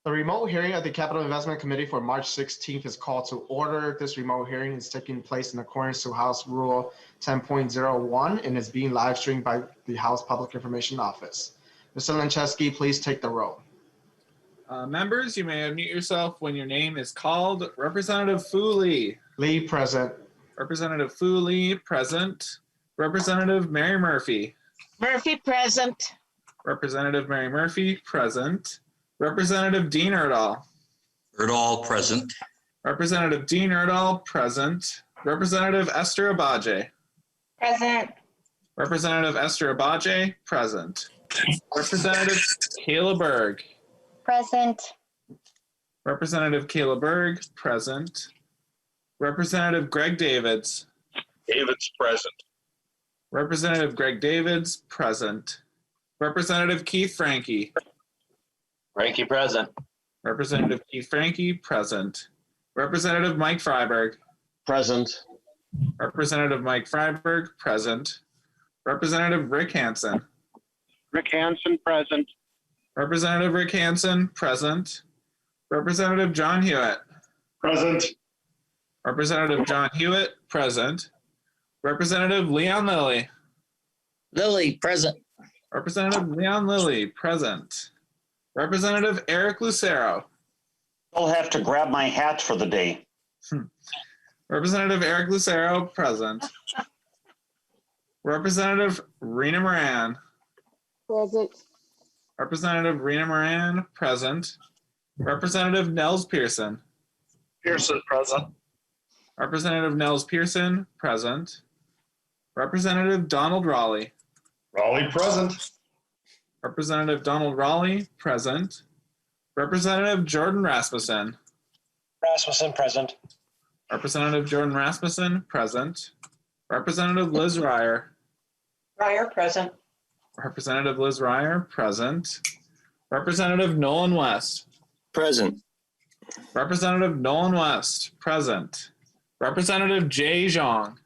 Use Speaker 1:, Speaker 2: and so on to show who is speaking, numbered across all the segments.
Speaker 1: The remote hearing of the Capital Investment Committee for March 16th is called to order. This remote hearing is taking place in accordance to House Rule 10.01 and is being live streamed by the House Public Information Office. Mr. Lanczewski, please take the roll.
Speaker 2: Members, you may unmute yourself when your name is called. Representative Fooley.
Speaker 1: Lee, present.
Speaker 2: Representative Fooley, present. Representative Mary Murphy.
Speaker 3: Murphy, present.
Speaker 2: Representative Mary Murphy, present. Representative Dean Erdahl.
Speaker 4: Erdahl, present.
Speaker 2: Representative Dean Erdahl, present. Representative Esther Abaje.
Speaker 3: Present.
Speaker 2: Representative Esther Abaje, present. Representative Kayla Berg.
Speaker 3: Present.
Speaker 2: Representative Kayla Berg, present. Representative Greg Davids.
Speaker 4: Davids, present.
Speaker 2: Representative Greg Davids, present. Representative Keith Frankie.
Speaker 4: Frankie, present.
Speaker 2: Representative Keith Frankie, present. Representative Mike Freiberg.
Speaker 5: Present.
Speaker 2: Representative Mike Freiberg, present. Representative Rick Hansen.
Speaker 5: Rick Hansen, present.
Speaker 2: Representative Rick Hansen, present. Representative John Hewitt.
Speaker 5: Present.
Speaker 2: Representative John Hewitt, present. Representative Leon Lilly.
Speaker 6: Lilly, present.
Speaker 2: Representative Leon Lilly, present. Representative Eric Lucero.
Speaker 7: I'll have to grab my hat for the day.
Speaker 2: Representative Eric Lucero, present. Representative Rena Moran.
Speaker 3: Present.
Speaker 2: Representative Rena Moran, present. Representative Nels Pearson.
Speaker 5: Pearson, present.
Speaker 2: Representative Nels Pearson, present. Representative Donald Raleigh.
Speaker 5: Raleigh, present.
Speaker 2: Representative Donald Raleigh, present. Representative Jordan Rasmussen.
Speaker 5: Rasmussen, present.
Speaker 2: Representative Jordan Rasmussen, present. Representative Liz Ryer.
Speaker 3: Ryer, present.
Speaker 2: Representative Liz Ryer, present. Representative Nolan West.
Speaker 6: Present.
Speaker 2: Representative Nolan West, present. Representative Jay Zhang.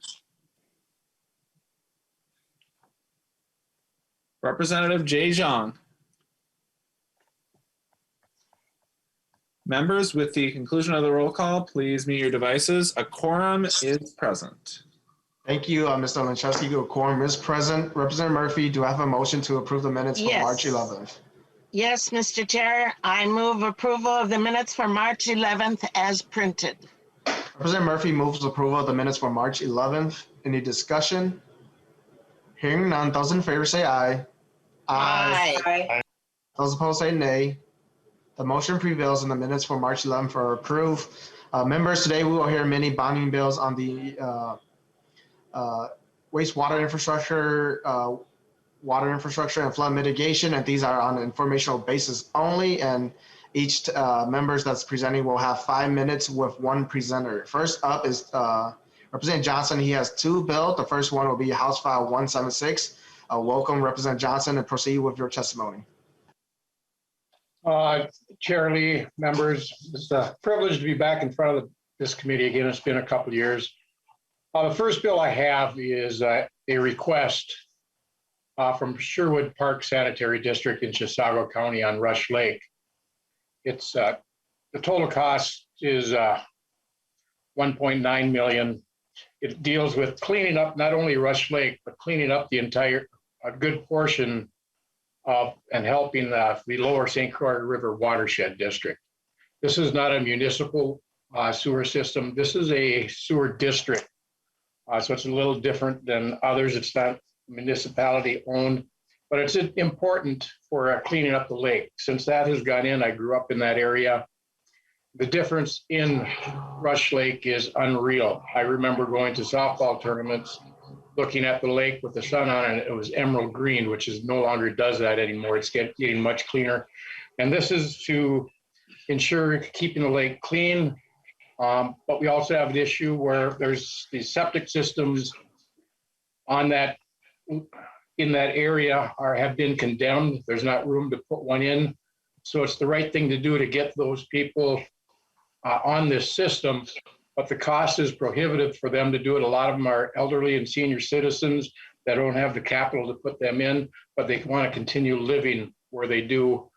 Speaker 2: Representative Jay Zhang. Members, with the conclusion of the roll call, please mute your devices. A quorum is present.
Speaker 1: Thank you, Mr. Lanczewski. A quorum is present. Representative Murphy, do I have a motion to approve the minutes for
Speaker 3: Yes.
Speaker 1: March 11th?
Speaker 3: Yes, Mr. Chair, I move approval of the minutes for March 11th as printed.
Speaker 1: Representative Murphy moves approval of the minutes for March 11th. Any discussion? Hearing none, those in favor say aye.
Speaker 3: Aye.
Speaker 1: Those opposed say nay. The motion prevails and the minutes for March 11th are approved. Members, today we will hear many bonding bills on the wastewater infrastructure, water infrastructure and flood mitigation, and these are on an informational basis only, and each members that's presenting will have 5 minutes with one presenter. First up is Representative Johnson. He has 2 bills. The first one will be House File 176. Welcome, Representative Johnson, and proceed with your testimony.
Speaker 8: Chair Lee, members, it's a privilege to be back in front of this committee again. It's been a couple of years. The first bill I have is a request from Shorewood Park Sanitary District in Chisago County on Rush Lake. It's the total cost is $1.9 million. It deals with cleaning up not only Rush Lake, but cleaning up the entire, a good portion of and helping the lower St. Croix River watershed district. This is not a municipal sewer system. This is a sewer district. So it's a little different than others. It's not municipality owned, but it's important for cleaning up the lake. Since that has gone in, I grew up in that area. The difference in Rush Lake is unreal. I remember going to softball tournaments, looking at the lake with the sun on it. It was emerald green, which is no longer does that anymore. It's getting much cleaner. And this is to ensure keeping the lake clean. But we also have an issue where there's these septic systems on that, in that area have been condemned. There's not room to put one in. So it's the right thing to do to get those people on this system, but the cost is prohibitive for them to do it. A lot of them are elderly and senior citizens that don't have the capital to put them in, but they want to continue living where they do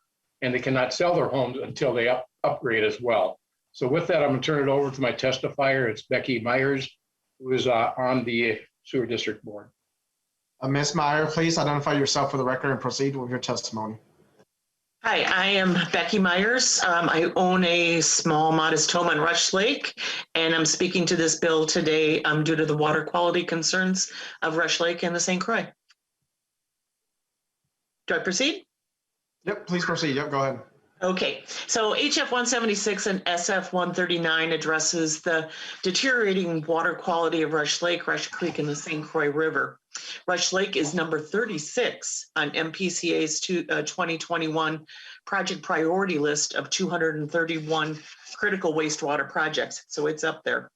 Speaker 8: and they cannot sell their homes until they upgrade as well. So with that, I'm going to turn it over to my testifier. It's Becky Myers, who is on the Sewer District Board.
Speaker 1: Ms. Meyer, please identify yourself for the record and proceed with your testimony.
Speaker 9: Hi, I am Becky Myers. I own a small modest home on Rush Lake, and I'm speaking to this bill today due to the water quality concerns of Rush Lake and the St. Croix. Do I proceed?
Speaker 1: Yep, please proceed. Yep, go ahead.
Speaker 9: Okay, so HF 176 and SF 139 addresses the deteriorating water quality of Rush Lake, Rush Creek, and the St. Croix River. Rush Lake is number 36 on MPCA's 2021 project priority list of 231 critical wastewater projects, so it's up there.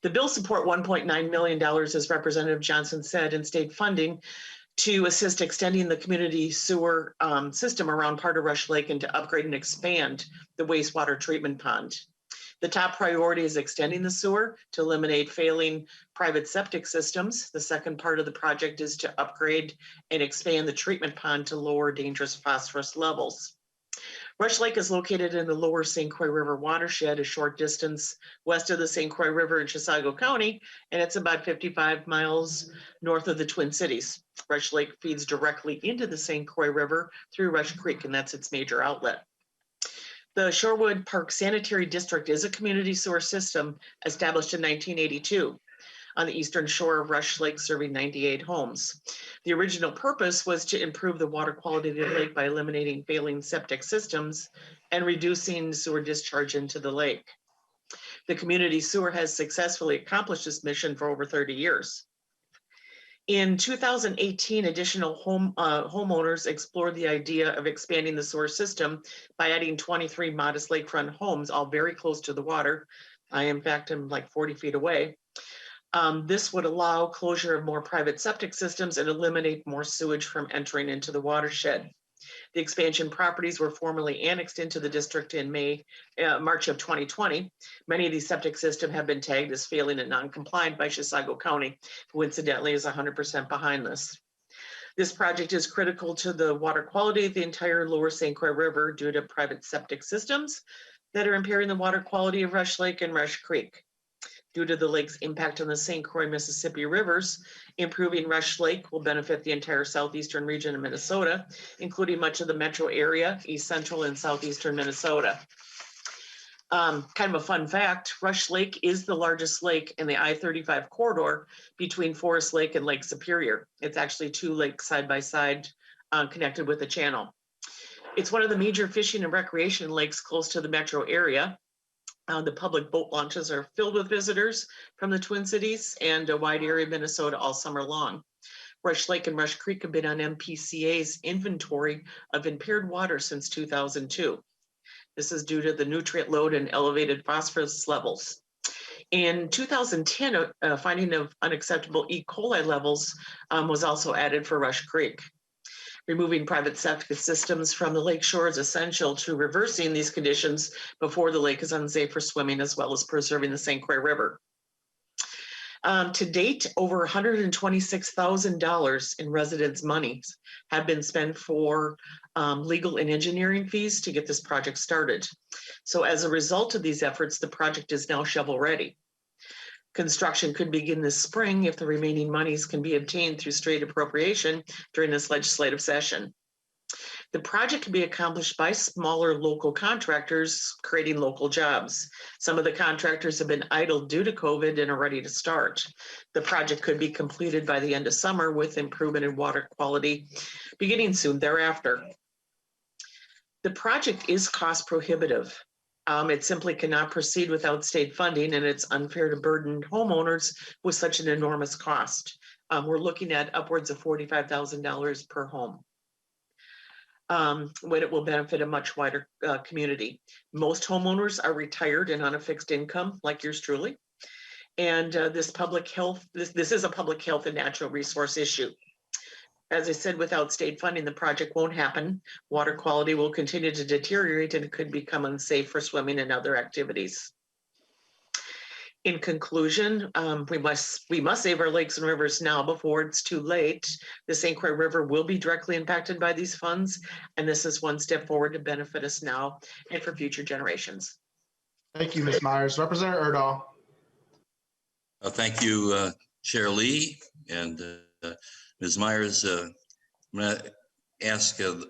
Speaker 9: The bill support $1.9 million, as Representative Johnson said, in state funding to assist extending the community sewer system around part of Rush Lake and to upgrade and expand the wastewater treatment pond. The top priority is extending the sewer to eliminate failing private septic systems. The second part of the project is to upgrade and expand the treatment pond to lower dangerous phosphorus levels. Rush Lake is located in the lower St. Croix River watershed, a short distance west of the St. Croix River in Chisago County, and it's about 55 miles north of the Twin Cities. Rush Lake feeds directly into the St. Croix River through Rush Creek, and that's its major outlet. The Shorewood Park Sanitary District is a community sewer system established in 1982 on the eastern shore of Rush Lake, serving 98 homes. The original purpose was to improve the water quality of the lake by eliminating failing septic systems and reducing sewer discharge into the lake. The community sewer has successfully accomplished this mission for over 30 years. In 2018, additional homeowners explored the idea of expanding the sewer system by adding 23 modest lakefront homes, all very close to the water. In fact, I'm like 40 feet away. This would allow closure of more private septic systems and eliminate more sewage from entering into the watershed. The expansion properties were formally annexed into the district in March of 2020. Many of these septic systems have been tagged as failing and non-compliant by Chisago County, who incidentally is 100% behind this. This project is critical to the water quality of the entire lower St. Croix River due to private septic systems that are impairing the water quality of Rush Lake and Rush Creek. Due to the lake's impact on the St. Croix, Mississippi rivers, improving Rush Lake will benefit the entire southeastern region of Minnesota, including much of the metro area, east central and southeastern Minnesota. Kind of a fun fact, Rush Lake is the largest lake in the I-35 corridor between Forest Lake and Lake Superior. It's actually two lakes side by side connected with a channel. It's one of the major fishing and recreation lakes close to the metro area. The public boat launches are filled with visitors from the Twin Cities and a wide area of Minnesota all summer long. Rush Lake and Rush Creek have been on MPCA's inventory of impaired water since 2002. This is due to the nutrient load and elevated phosphorus levels. In 2010, a finding of unacceptable E. coli levels was also added for Rush Creek. Removing private septic systems from the lake shore is essential to reversing these conditions before the lake is unsafe for swimming, as well as preserving the St. Croix River. To date, over $126,000 in residents' monies have been spent for legal and engineering fees to get this project started. So as a result of these efforts, the project is now shovel ready. Construction could begin this spring if the remaining monies can be obtained through straight appropriation during this legislative session. The project can be accomplished by smaller local contractors creating local jobs. Some of the contractors have been idle due to COVID and are ready to start. The project could be completed by the end of summer with improvement in water quality beginning soon thereafter. The project is cost prohibitive. It simply cannot proceed without state funding, and it's unfair to burden homeowners with such an enormous cost. We're looking at upwards of $45,000 per home, when it will benefit a much wider community. Most homeowners are retired and on a fixed income, like yours truly. And this is a public health and natural resource issue. As I said, without state funding, the project won't happen. Water quality will continue to deteriorate and it could become unsafe for swimming and other activities. In conclusion, we must save our lakes and rivers now before it's too late. The St. Croix River will be directly impacted by these funds, and this is one step forward to benefit us now and for future generations.
Speaker 1: Thank you, Ms. Myers. Representative Erdahl.
Speaker 4: Thank you, Chair Lee and Ms. Myers. I'm going to ask a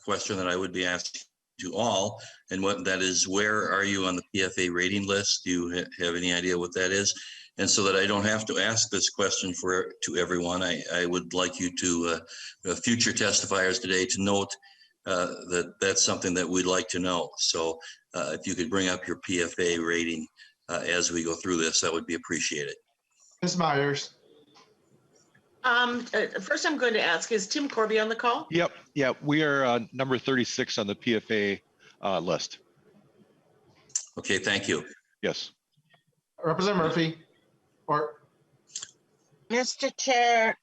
Speaker 4: question that I would be asked to all, and what that is: where are you on the PFA rating list? Do you have any idea what that is? And so that I don't have to ask this question to everyone, I would like you to, future testifiers today, to note that that's something that we'd like to know. So if you could bring up your PFA rating as we go through this, that would be appreciated.
Speaker 1: Ms. Myers.
Speaker 9: First, I'm going to ask, is Tim Corby on the call?
Speaker 10: Yep. Yeah, we are number 36 on the PFA list.
Speaker 4: Okay, thank you.
Speaker 10: Yes.
Speaker 1: Representative Murphy. Or
Speaker 3: Mr. Chair,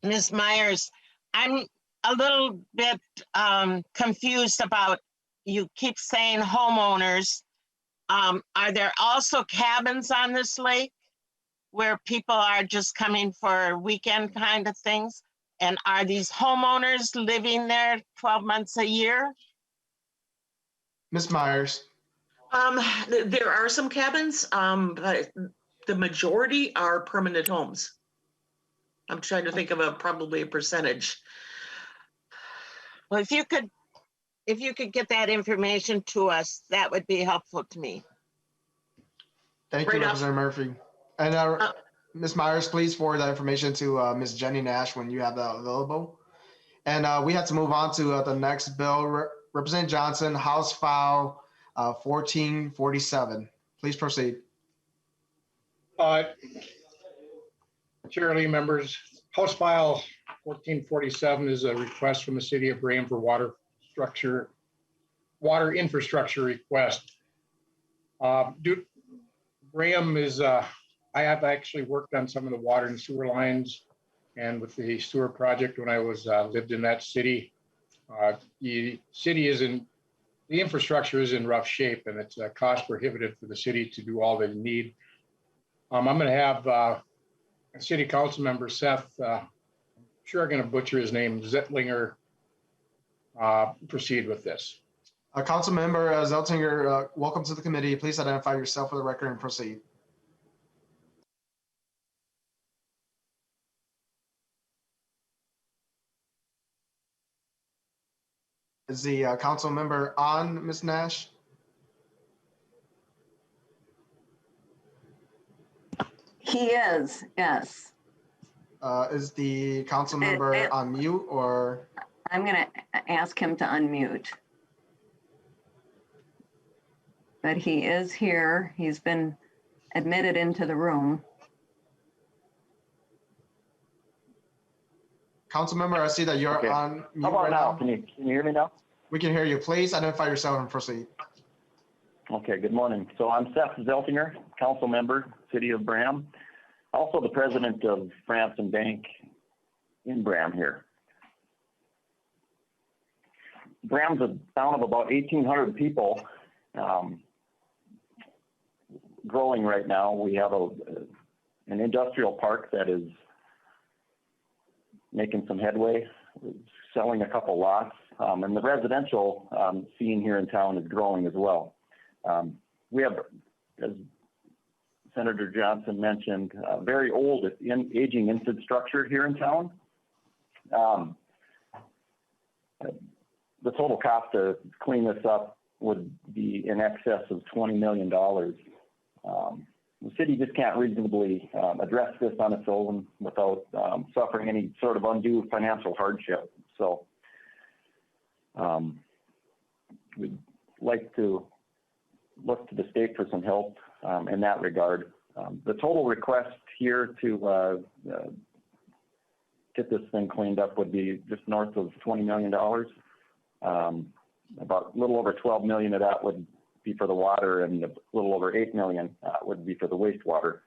Speaker 3: Ms. Myers, I'm a little bit confused about, you keep saying homeowners. Are there also cabins on this lake where people are just coming for weekend kind of things? And are these homeowners living there 12 months a year?
Speaker 1: Ms. Myers.
Speaker 9: There are some cabins, but the majority are permanent homes. I'm trying to think of probably a percentage.
Speaker 3: Well, if you could get that information to us, that would be helpful to me.
Speaker 1: Thank you,
Speaker 9: Right
Speaker 1: Representative Murphy. And Ms. Myers, please forward that information to Ms. Jenny Nash when you have that available. And we have to move on to the next bill. Representative Johnson, House File 1447. Please proceed.
Speaker 8: Chair Lee, members, House File 1447 is a request from the city of Braham for water infrastructure request. Braham is, I have actually worked on some of the water and sewer lines and with the sewer project when I was lived in that city. The city the infrastructure is in rough shape, and it's cost prohibitive for the city to do all they need. I'm going to have City Council Member Seth, sure I'm going to butcher his name, Zettlinger, proceed with this.
Speaker 1: Council Member Zeltinger, welcome to the committee. Please identify yourself for the record and proceed. Is the council member on, Ms. Nash?
Speaker 11: He is, yes.
Speaker 1: Is the council member on mute, or?
Speaker 11: I'm going to ask him to unmute. But he is here. He's been admitted into the room.
Speaker 1: Council member, I see that you're
Speaker 12: Okay.
Speaker 1: on mute.
Speaker 12: How about
Speaker 1: right
Speaker 12: now?
Speaker 1: now.
Speaker 12: Can you hear me now?
Speaker 1: We can hear you. Please identify yourself and proceed.
Speaker 12: Okay, good morning. So I'm Seth Zeltinger, council member, City of Braham, also the president of Franson Bank in Braham here. Braham's a town of about 1,800 people, growing right now. We have an industrial park that is making some headway, selling a couple lots, and the residential scene here in town is growing as well. We have, as Senator Johnson mentioned, very old, aging infrastructure here in town. The total cost to clean this up would be in excess of $20 million. The city just can't reasonably address this on its own without suffering any sort of undue financial hardship. So we'd like to look to the state for some help in that regard. The total request here to get this thing cleaned up would be just north of $20 million. About a little over 12 million of that would be for the water, and a little over 8 million would be for the wastewater.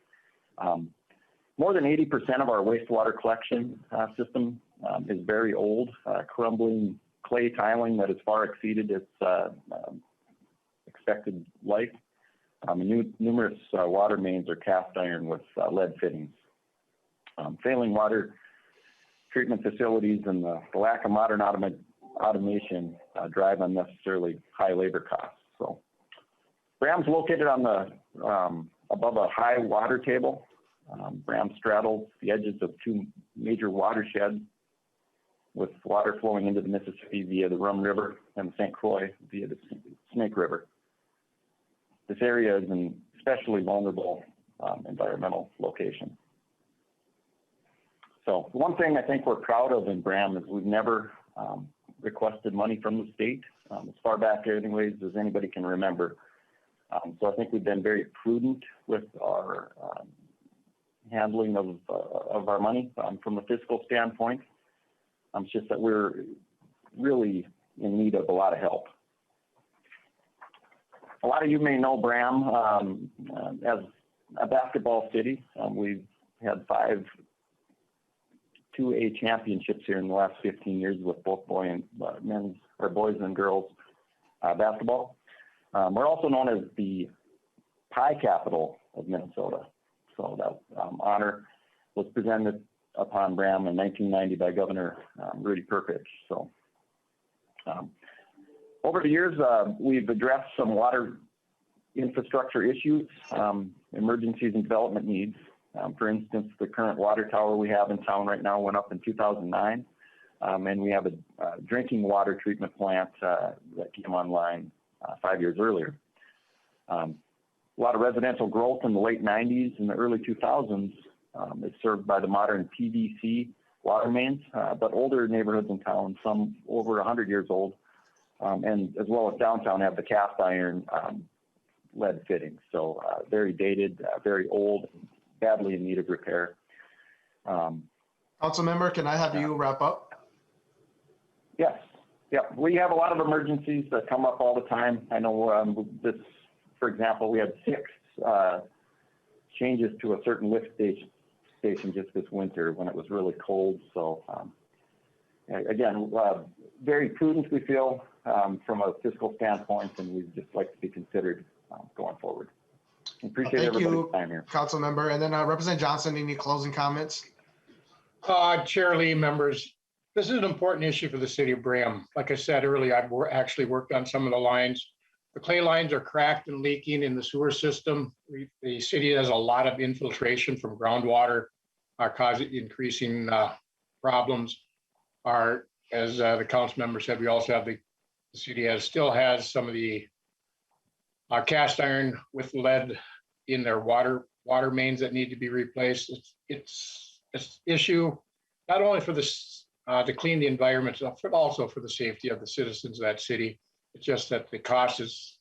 Speaker 12: More than 80% of our wastewater collection system is very old, crumbling clay tiling that has far exceeded its expected life. Numerous water mains are cast iron with lead fittings. Failing water treatment facilities and the lack of modern automation drive unnecessarily high labor costs. So Braham's located on the above a high water table. Braham straddles the edges of two major watersheds with water flowing into the Mississippi via the Rum River and the St. Croix via the Snake River. This area is an especially vulnerable environmental location. So one thing I think we're proud of in Braham is we've never requested money from the state, as far back anyways as anybody can remember. So I think we've been very prudent with our handling of our money from a fiscal standpoint. It's just that we're really in need of a lot of help. A lot of you may know Braham as a basketball city. We've had 5 2A championships here in the last 15 years with both boys and girls basketball. We're also known as the pie capital of Minnesota. So that honor was presented upon Braham in 1990 by Governor Rudy Perkich. So over the years, we've addressed some water infrastructure issues, emergencies and development needs. For instance, the current water tower we have in town right now went up in 2009, and we have a drinking water treatment plant that came online 5 years earlier. A lot of residential growth in the late 90s and the early 2000s is served by the modern PVC water mains, but older neighborhoods in town, some over 100 years old, and as well as downtown have the cast iron lead fittings. So very dated, very old, badly in need of repair.
Speaker 1: Council member, can I have you wrap up?
Speaker 12: Yes. Yeah, we have a lot of emergencies that come up all the time. I know this, for example, we had 6 changes to a certain lift station just this winter when it was really cold. So again, very prudent, we feel, from a fiscal standpoint, and we'd just like to be considered going forward. Appreciate everybody's time here.
Speaker 1: Council member, and then Representative Johnson, any closing comments?
Speaker 8: Chair Lee, members, this is an important issue for the city of Braham. Like I said earlier, I've actually worked on some of the lines. The clay lines are cracked and leaking in the sewer system. The city has a lot of infiltration from groundwater, causing increasing problems. As the council member said, we also have the city still has some of the cast iron with lead in their water mains that need to be replaced. It's an issue not only for this to clean the environment, but also for the safety of the citizens of that city. It's just that the cost is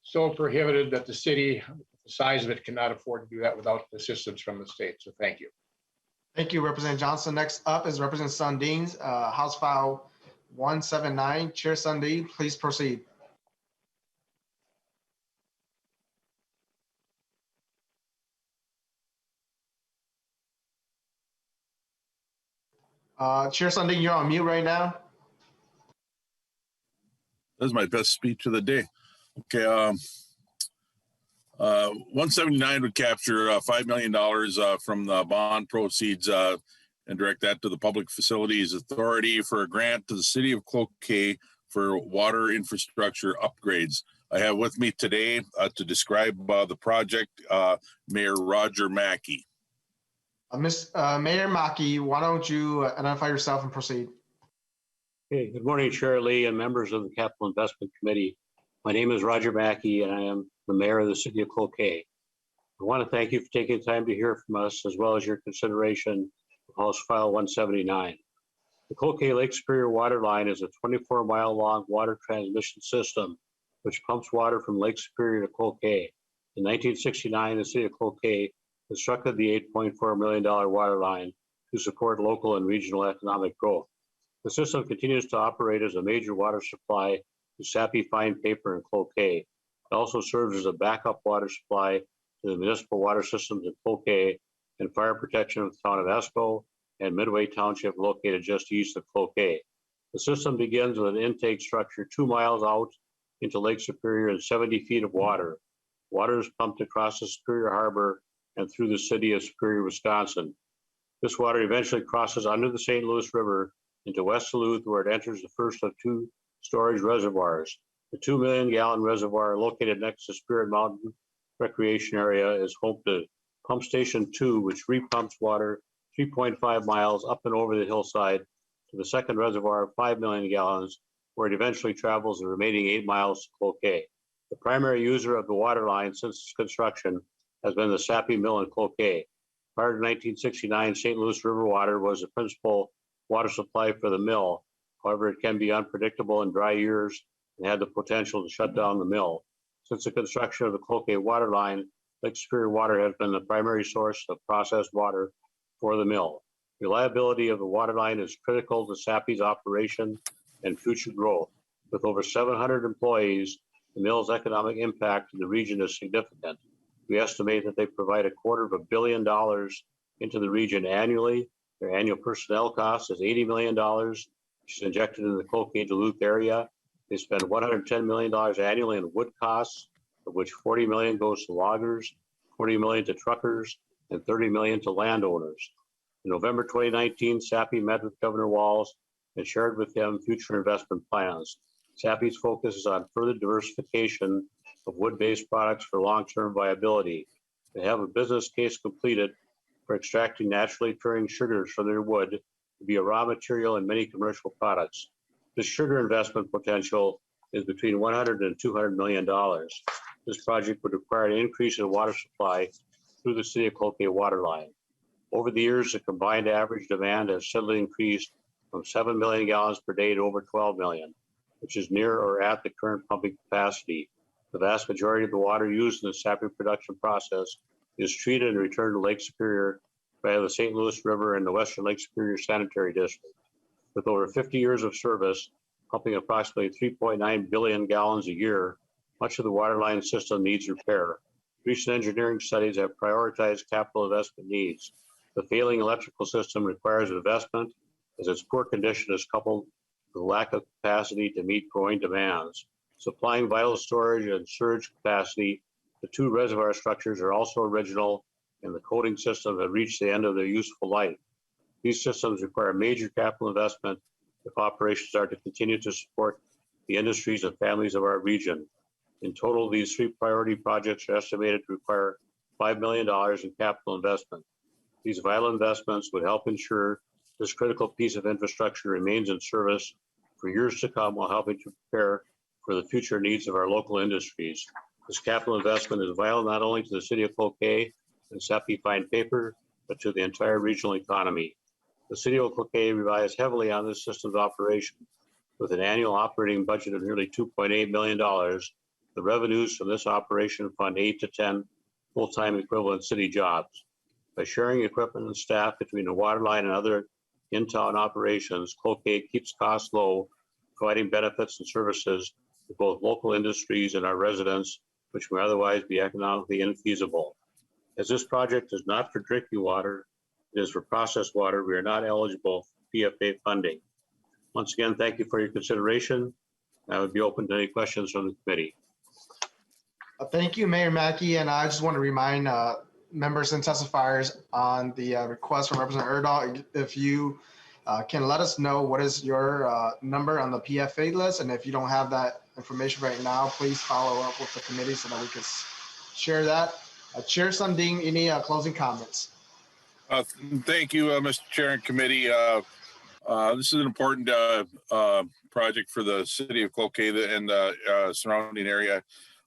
Speaker 8: so prohibitive that the city, the size of it, cannot afford to do that without assistance from the state. So thank you.
Speaker 1: Thank you, Representative Johnson. Next up is Representative Sundin, House File 179. Chair Sundin, please proceed. Chair Sundin, you're on mute right now.
Speaker 13: That's my best speech of the day. Okay, 179 would capture $5 million from the bond proceeds and direct that to the Public Facilities Authority for a grant to the city of Cloquet for water infrastructure upgrades. I have with me today to describe the project, Mayor Roger Mackey.
Speaker 1: Mayor Mackey, why don't you identify yourself and proceed?
Speaker 14: Okay, good morning, Chair Lee and members of the Capital Investment Committee. My name is Roger Mackey and I am the mayor of the city of Cloquet. I want to thank you for taking time to hear from us as well as your consideration of House File 179. The Cloquet Lake Superior Water Line is a 24-mile-long water transmission system which pumps water from Lake Superior to Cloquet. In 1969, the city of Cloquet constructed the $8.4 million water line to support local and regional economic growth. The system continues to operate as a major water supply to Sappi Fine Paper in Cloquet. It also serves as a backup water supply to the municipal water systems in Cloquet and fire protection of the town of Esco and Midway Township located just east of Cloquet. The system begins with an intake structure 2 miles out into Lake Superior and 70 feet of water. Water is pumped across the Superior Harbor and through the city of Superior, Wisconsin. This water eventually crosses under the St. Louis River into West Duluth, where it enters the first of two storage reservoirs. The 2 million gallon reservoir located next to Spirit Mountain Recreation Area is home to Pump Station 2, which repumps water 3.5 miles up and over the hillside to the second reservoir of 5 million gallons, where it eventually travels the remaining 8 miles to Cloquet. The primary user of the water line since its construction has been the Sappy Mill in Cloquet. Prior to 1969, St. Louis River water was the principal water supply for the mill. However, it can be unpredictable in dry years and had the potential to shut down the mill. Since the construction of the Cloquet water line, Lake Superior water has been the primary source of processed water for the mill. Reliability of the water line is critical to Sappy's operation and future growth. With over 700 employees, the mill's economic impact in the region is significant. We estimate that they provide $250 million into the region annually. Their annual personnel cost is $80 million, which is injected into the Cloquet Duluth area. They spend $110 million annually in wood costs, of which $40 million goes to loggers, $40 million to truckers, and $30 million to landowners. In November 2019, Sappy met with Governor Walz and shared with him future investment plans. Sappy's focus is on further diversification of wood-based products for long-term viability. They have a business case completed for extracting naturally occurring sugars from their wood to be a raw material in many commercial products. This sugar investment potential is between $100 and $200 million. This project would require an increase in water supply through the city of Cloquet water line. Over the years, the combined average demand has steadily increased from 7 million gallons per day to over 12 million, which is near or at the current pumping capacity. The vast majority of the water used in the Sappy production process is treated and returned to Lake Superior via the St. Louis River and the Western Lake Superior Sanitary District. With over 50 years of service, pumping approximately 3.9 billion gallons a year, much of the water line system needs repair. Recent engineering studies have prioritized capital investment needs. The failing electrical system requires investment as its poor condition is coupled with a lack of capacity to meet growing demands. Supplying vital storage and surge capacity, the two reservoir structures are also original and the coating systems have reached the end of their useful life. These systems require major capital investment if operations are to continue to support the industries and families of our region. In total, these three priority projects are estimated to require $5 million in capital investment. These vital investments would help ensure this critical piece of infrastructure remains in service for years to come while helping to prepare for the future needs of our local industries. This capital investment is vital not only to the city of Cloquet and Sappy Fine Paper, but to the entire regional economy. The city of Cloquet relies heavily on this system's operation. With an annual operating budget of nearly $2.8 million, the revenues from this operation fund 8 to 10 full-time equivalent city jobs. By sharing equipment and staff between the water line and other in-town operations, Cloquet keeps costs low, providing benefits and services to both local industries and our residents, which would otherwise be economically infeasible. As this project is not for drinking water, it is for processed water, we are not eligible for PFA funding. Once again, thank you for your consideration. I would be open to any questions from the committee.
Speaker 1: Thank you, Mayor Mackey, and I just want to remind members and testifiers on the request from Representative Erdahl, if you can let us know what is your number on the PFA list, and if you don't have that information right now, please follow up with the committee so that we can share that. Chair Sundin, any closing comments?
Speaker 13: Thank you, Mr. Chair and committee. This is an important project for the city of Cloquet and the surrounding area.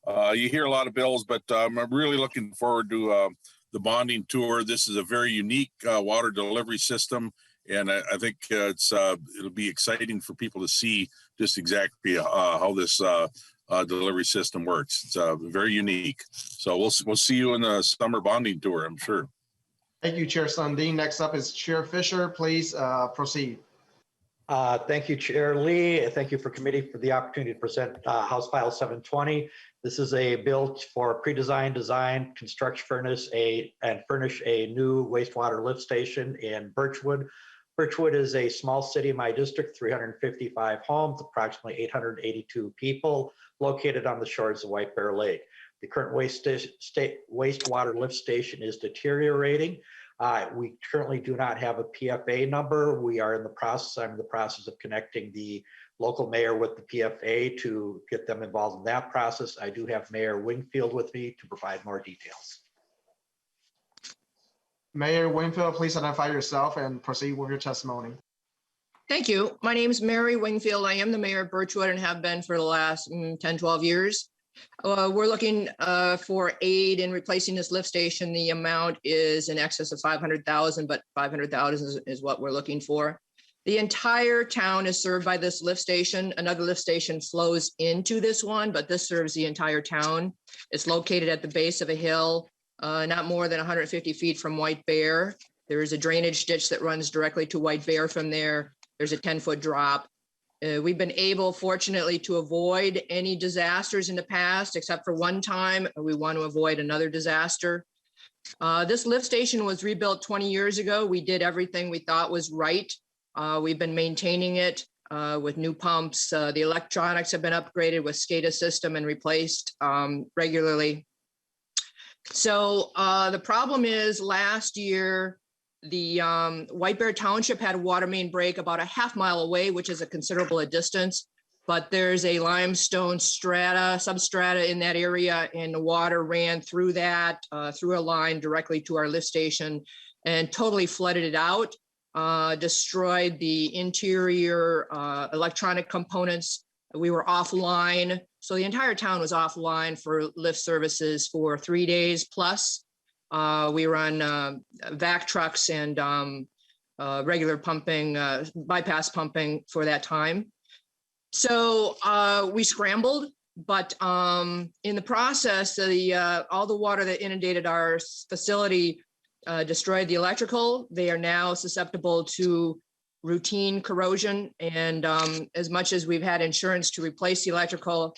Speaker 13: You hear a lot of bills, but I'm really looking forward to the bonding tour. This is a very unique water delivery system, and I think it'll be exciting for people to see just exactly how this delivery system works. It's very unique. So we'll see you in the summer bonding tour, I'm sure.
Speaker 1: Thank you, Chair Sundin. Next up is Chair Fischer. Please proceed.
Speaker 15: Thank you, Chair Lee. Thank you for committee for the opportunity to present House File 720. This is a bill for pre-design, design, construct, furnish a new wastewater lift station in Birchwood. Birchwood is a small city in my district, 355 homes, approximately 882 people, located on the shores of White Bear Lake. The current wastewater lift station is deteriorating. We currently do not have a PFA number. We are in the process. I'm in the process of connecting the local mayor with the PFA to get them involved in that process. I do have Mayor Wingfield with me to provide more details.
Speaker 1: Mayor Wingfield, please identify yourself and proceed with your testimony.
Speaker 16: Thank you. My name is Mary Wingfield. I am the mayor of Birchwood and have been for the last 10, 12 years. We're looking for aid in replacing this lift station. The amount is in excess of 500,000, but 500,000 is what we're looking for. The entire town is served by this lift station. Another lift station flows into this one, but this serves the entire town. It's located at the base of a hill, not more than 150 feet from White Bear. There is a drainage ditch that runs directly to White Bear from there. There's a 10-foot drop. We've been able, fortunately, to avoid any disasters in the past, except for one time. We want to avoid another disaster. This lift station was rebuilt 20 years ago. We did everything we thought was right. We've been maintaining it with new pumps. The electronics have been upgraded with SCADA system and replaced regularly. So the problem is last year, the White Bear Township had a water main break about a half mile away, which is a considerable distance, but there's a limestone substrata in that area, and the water ran through that, through a line directly to our lift station and totally flooded it out, destroyed the interior electronic components. We were offline. So the entire town was offline for lift services for 3 days plus. We run vac trucks and regular pumping, bypass pumping for that time. So we scrambled, but in the process, all the water that inundated our facility destroyed the electrical. They are now susceptible to routine corrosion. And as much as we've had insurance to replace the electrical,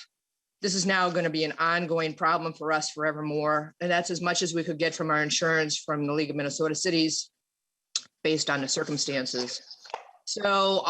Speaker 16: this is now going to be an ongoing problem for us forevermore. And that's as much as we could get from our insurance from the League of Minnesota Cities based on the circumstances. So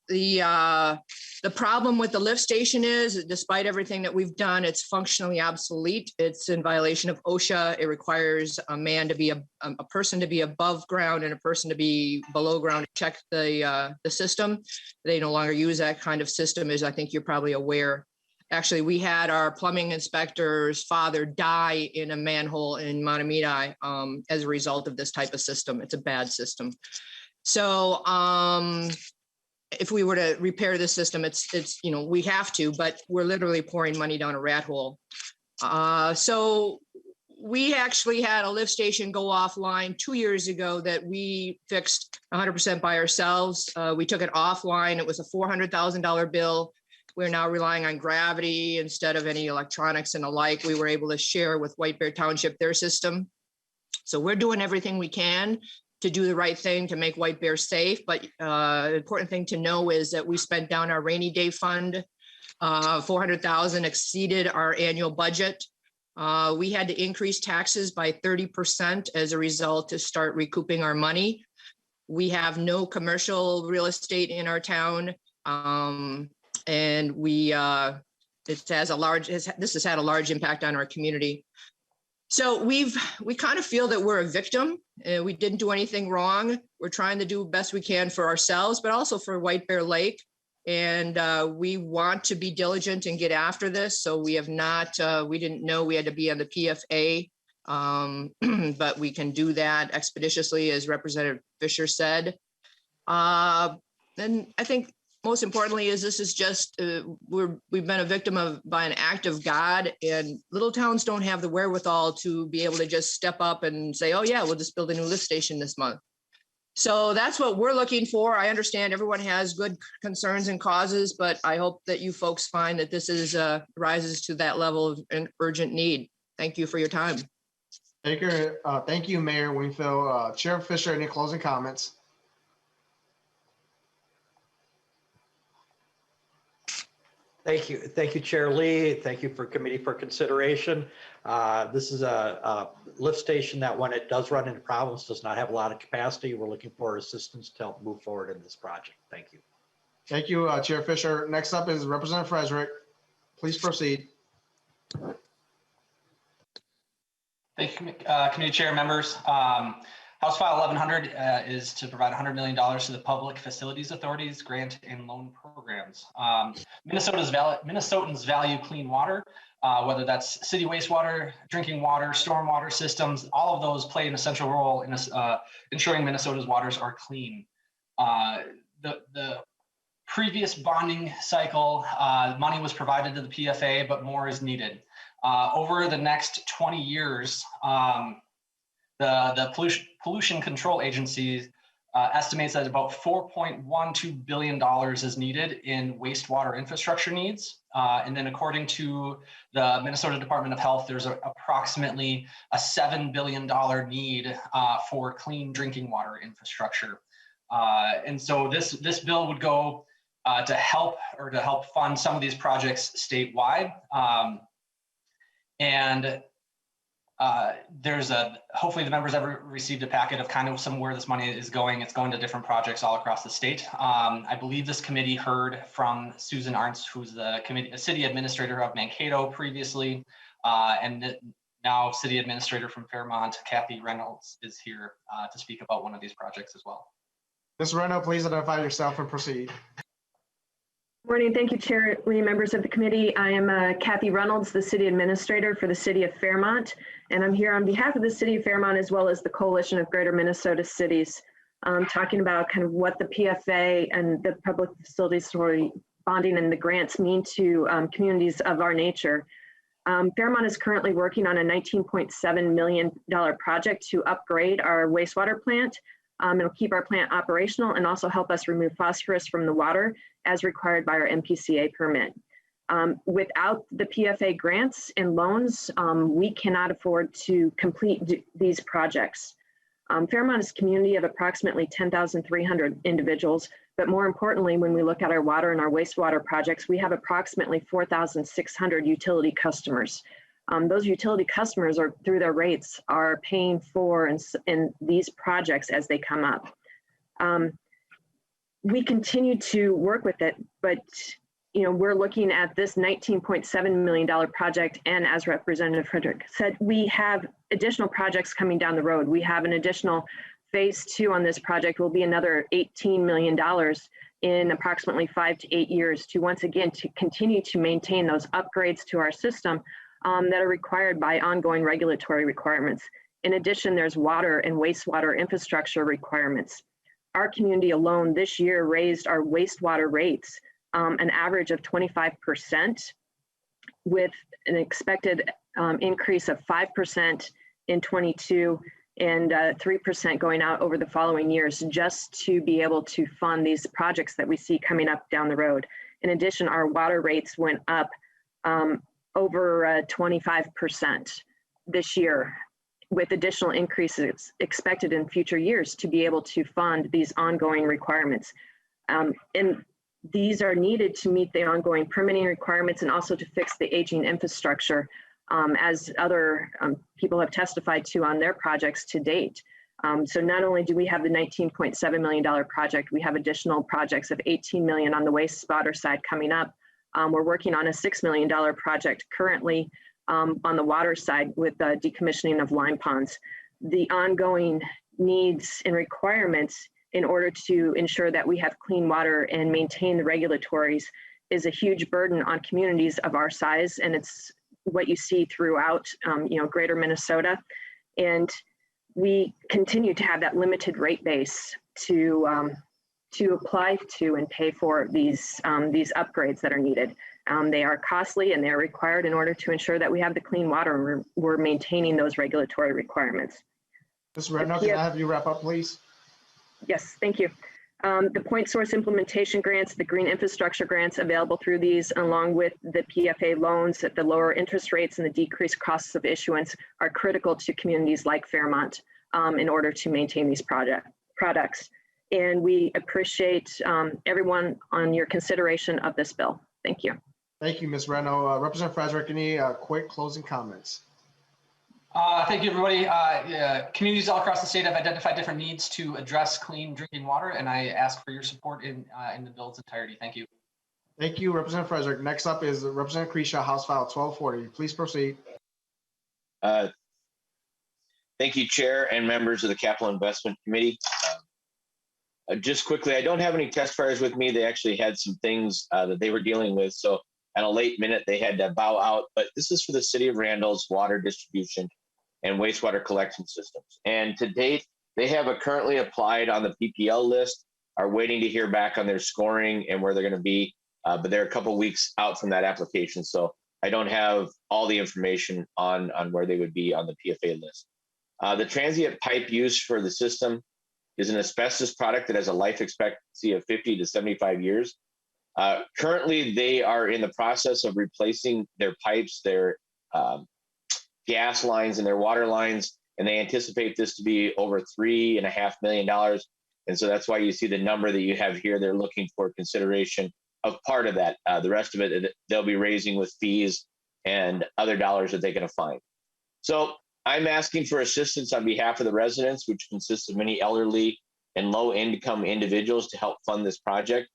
Speaker 16: the problem with the lift station is, despite everything that we've done, it's functionally obsolete. It's in violation of OSHA. It requires a man to be a person to be above ground and a person to be below ground to check the system. They no longer use that kind of system, as I think you're probably aware. Actually, we had our plumbing inspector's father die in a manhole in Mahtomedi as a result of this type of system. It's a bad system. So if we were to repair this system, it's we have to, but we're literally pouring money down a rat hole. So we actually had a lift station go offline 2 years ago that we fixed 100% by ourselves. We took it offline. It was a $400,000 bill. We're now relying on gravity instead of any electronics and the like. We were able to share with White Bear Township their system. So we're doing everything we can to do the right thing to make White Bear safe. But the important thing to know is that we spent down our rainy day fund. 400,000 exceeded our annual budget. We had to increase taxes by 30% as a result to start recouping our money. We have no commercial real estate in our town. And this has had a large impact on our community. So we kind of feel that we're a victim. We didn't do anything wrong. We're trying to do the best we can for ourselves, but also for White Bear Lake. And we want to be diligent and get after this. So we have not, we didn't know we had to be on the PFA, but we can do that expeditiously, as Representative Fischer said. And I think most importantly is this is just, we've been a victim by an act of God, and little towns don't have the wherewithal to be able to just step up and say, oh yeah, we'll just build a new lift station this month. So that's what we're looking for. I understand everyone has good concerns and causes, but I hope that you folks find that this is rises to that level of an urgent need. Thank you for your time.
Speaker 1: Thank you, Mayor Wingfield. Chair Fischer, any closing comments?
Speaker 15: Thank you, Chair Lee. Thank you for committee for consideration. This is a lift station that when it does run into problems, does not have a lot of capacity. We're looking for assistance to help move forward in this project. Thank you.
Speaker 1: Thank you, Chair Fischer. Next up is Representative Fredrick. Please proceed.
Speaker 17: Thank you, Committee Chair, members. House File 1100 is to provide $100 million to the Public Facilities Authority's grant and loan programs. Minnesotans value clean water, whether that's city wastewater, drinking water, stormwater systems. All of those play an essential role in ensuring Minnesota's waters are clean. The previous bonding cycle, money was provided to the PFA, but more is needed. Over the next 20 years, the Pollution Control Agency estimates that about $4.12 billion is needed in wastewater infrastructure needs. And then according to the Minnesota Department of Health, there's approximately a $7 billion need for clean drinking water infrastructure. And so this bill would go to help fund some of these projects statewide. Hopefully the members ever received a packet of kind of where this money is going. It's going to different projects all across the state. I believe this committee heard from Susan Arntz, who's the city administrator of Mankato previously, and now city administrator from Fairmont, Kathy Reynolds, is here to speak about one of these projects as well.
Speaker 1: Ms. Reynolds, please identify yourself and proceed.
Speaker 18: Morning. Thank you, Chair Lee, members of the committee. I am Kathy Reynolds, the city administrator for the city of Fairmont, and I'm here on behalf of the city of Fairmont as well as the Coalition of Greater Minnesota Cities, talking about kind of what the PFA and the Public Facilities Authority bonding and the grants mean to communities of our nature. Fairmont is currently working on a $19.7 million project to upgrade our wastewater plant. It'll keep our plant operational and also help us remove phosphorus from the water as required by our MPCA permit. Without the PFA grants and loans, we cannot afford to complete these projects. Fairmont is a community of approximately 10,300 individuals, but more importantly, when we look at our water and our wastewater projects, we have approximately 4,600 utility customers. Those utility customers are, through their rates, are paying for in these projects as they come up. We continue to work with it, but we're looking at this $19.7 million project, and as Representative Fredrick said, we have additional projects coming down the road. We have an additional phase 2 on this project will be another $18 million in approximately 5 to 8 years to once again to continue to maintain those upgrades to our system that are required by ongoing regulatory requirements. In addition, there's water and wastewater infrastructure requirements. Our community alone this year raised our wastewater rates an average of 25%, with an expected increase of 5% in 22 and 3% going out over the following years, just to be able to fund these projects that we see coming up down the road. In addition, our water rates went up over 25% this year, with additional increases expected in future years to be able to fund these ongoing requirements. And these are needed to meet the ongoing permitting requirements and also to fix the aging infrastructure, as other people have testified to on their projects to date. So not only do we have the $19.7 million project, we have additional projects of $18 million on the wastewater side coming up. We're working on a $6 million project currently on the water side with the decommissioning of lime ponds. The ongoing needs and requirements in order to ensure that we have clean water and maintain the regulatories is a huge burden on communities of our size, and it's what you see throughout greater Minnesota. And we continue to have that limited rate base to apply to and pay for these upgrades that are needed. They are costly and they're required in order to ensure that we have the clean water and we're maintaining those regulatory requirements.
Speaker 1: Ms. Reynolds, can I have you wrap up, please?
Speaker 18: Yes, thank you. The point source implementation grants, the green infrastructure grants available through these, along with the PFA loans at the lower interest rates and the decreased costs of issuance, are critical to communities like Fairmont in order to maintain these products. And we appreciate everyone on your consideration of this bill. Thank you.
Speaker 1: Thank you, Ms. Reno. Representative Fredrick, any quick closing comments?
Speaker 17: Thank you, everybody. Communities all across the state have identified different needs to address clean drinking water, and I ask for your support in the bill's entirety. Thank you.
Speaker 1: Thank you, Representative Fredrick. Next up is Representative Kresha, House File 1240. Please proceed.
Speaker 19: Thank you, Chair and members of the Capital Investment Committee. Just quickly, I don't have any testifiers with me. They actually had some things that they were dealing with. So at a late minute, they had to bow out. But this is for the City of Randall's water distribution and wastewater collection systems. And to date, they have currently applied on the PPL list, are waiting to hear back on their scoring and where they're going to be. But they're a couple weeks out from that application. So I don't have all the information on where they would be on the PFA list. The transient pipe used for the system is an asbestos product that has a life expectancy of 50 to 75 years. Currently, they are in the process of replacing their pipes, their gas lines and their water lines, and they anticipate this to be over $3.5 million. And so that's why you see the number that you have here. They're looking for consideration of part of that. The rest of it, they'll be raising with fees and other dollars that they're going to find. So I'm asking for assistance on behalf of the residents, which consists of many elderly and low-income individuals, to help fund this project.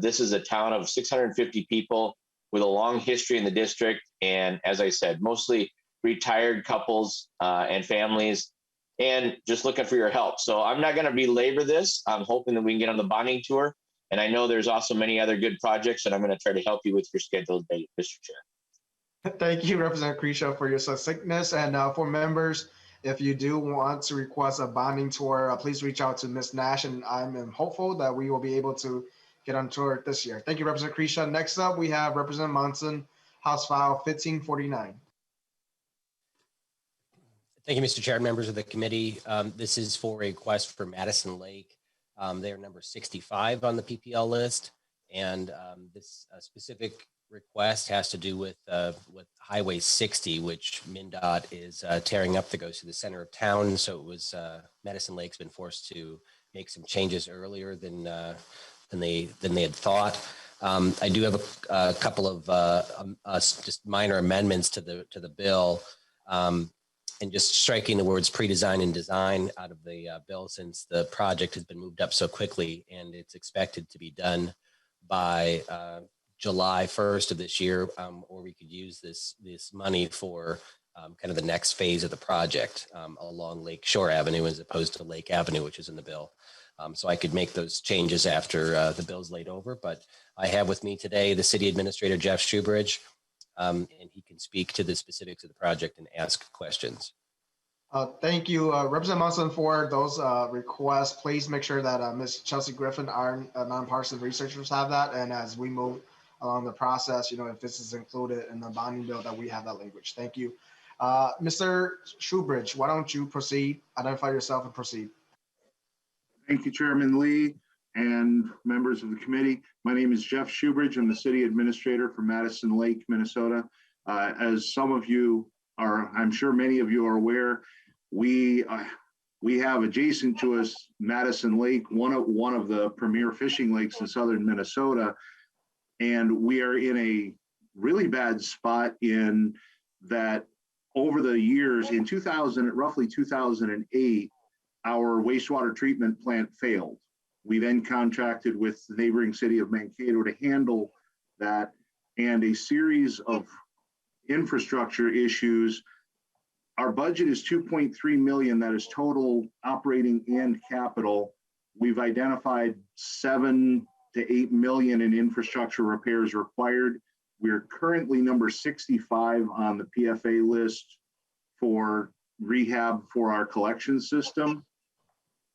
Speaker 19: This is a town of 650 people with a long history in the district. And as I said, mostly retired couples and families, and just looking for your help. So I'm not going to belabor this. I'm hoping that we can get on the bonding tour. And I know there's also many other good projects, and I'm going to try to help you with your scheduled date, Mr. Chair.
Speaker 1: Thank you, Representative Kresha, for your succinctness. And for members, if you do want to request a bonding tour, please reach out to Ms. Nash, and I'm hopeful that we will be able to get on tour this year. Thank you, Representative Kresha. Next up, we have Representative Munson, House File 1549.
Speaker 20: Thank you, Mr. Chair, members of the committee. This is for a request for Madison Lake. They are number 65 on the PPL list, and this specific request has to do with Highway 60, which MnDOT is tearing up that goes to the center of town. So it was Madison Lake's been forced to make some changes earlier than they had thought. I do have a couple of just minor amendments to the bill, and just striking the words pre-design and design out of the bill, since the project has been moved up so quickly and it's expected to be done by July 1st of this year, or we could use this money for kind of the next phase of the project along Lake Shore Avenue as opposed to Lake Avenue, which is in the bill. So I could make those changes after the bill's laid over, but I have with me today the City Administrator, Jeff Shoebridge, and he can speak to the specifics of the project and ask questions.
Speaker 1: Thank you, Representative Munson, for those requests. Please make sure that Ms. Chelsea Griffin, our nonpartisan researchers, have that. And as we move along the process, if this is included in the bonding bill, that we have that language. Thank you. Mr. Shoebridge, why don't you proceed, identify yourself and proceed.
Speaker 21: Thank you, Chairman Lee and members of the committee. My name is Jeff Shoebridge. I'm the City Administrator for Madison Lake, Minnesota. As some of you are, I'm sure many of you are aware, we have adjacent to us Madison Lake, one of the premier fishing lakes in southern Minnesota, and we are in a really bad spot in that over the years, in roughly 2008, our wastewater treatment plant failed. We then contracted with the neighboring city of Mankato to handle that, and a series of infrastructure issues. Our budget is $2.3 million. That is total operating and capital. We've identified $7 to $8 million in infrastructure repairs required. We're currently number 65 on the PFA list for rehab for our collection system.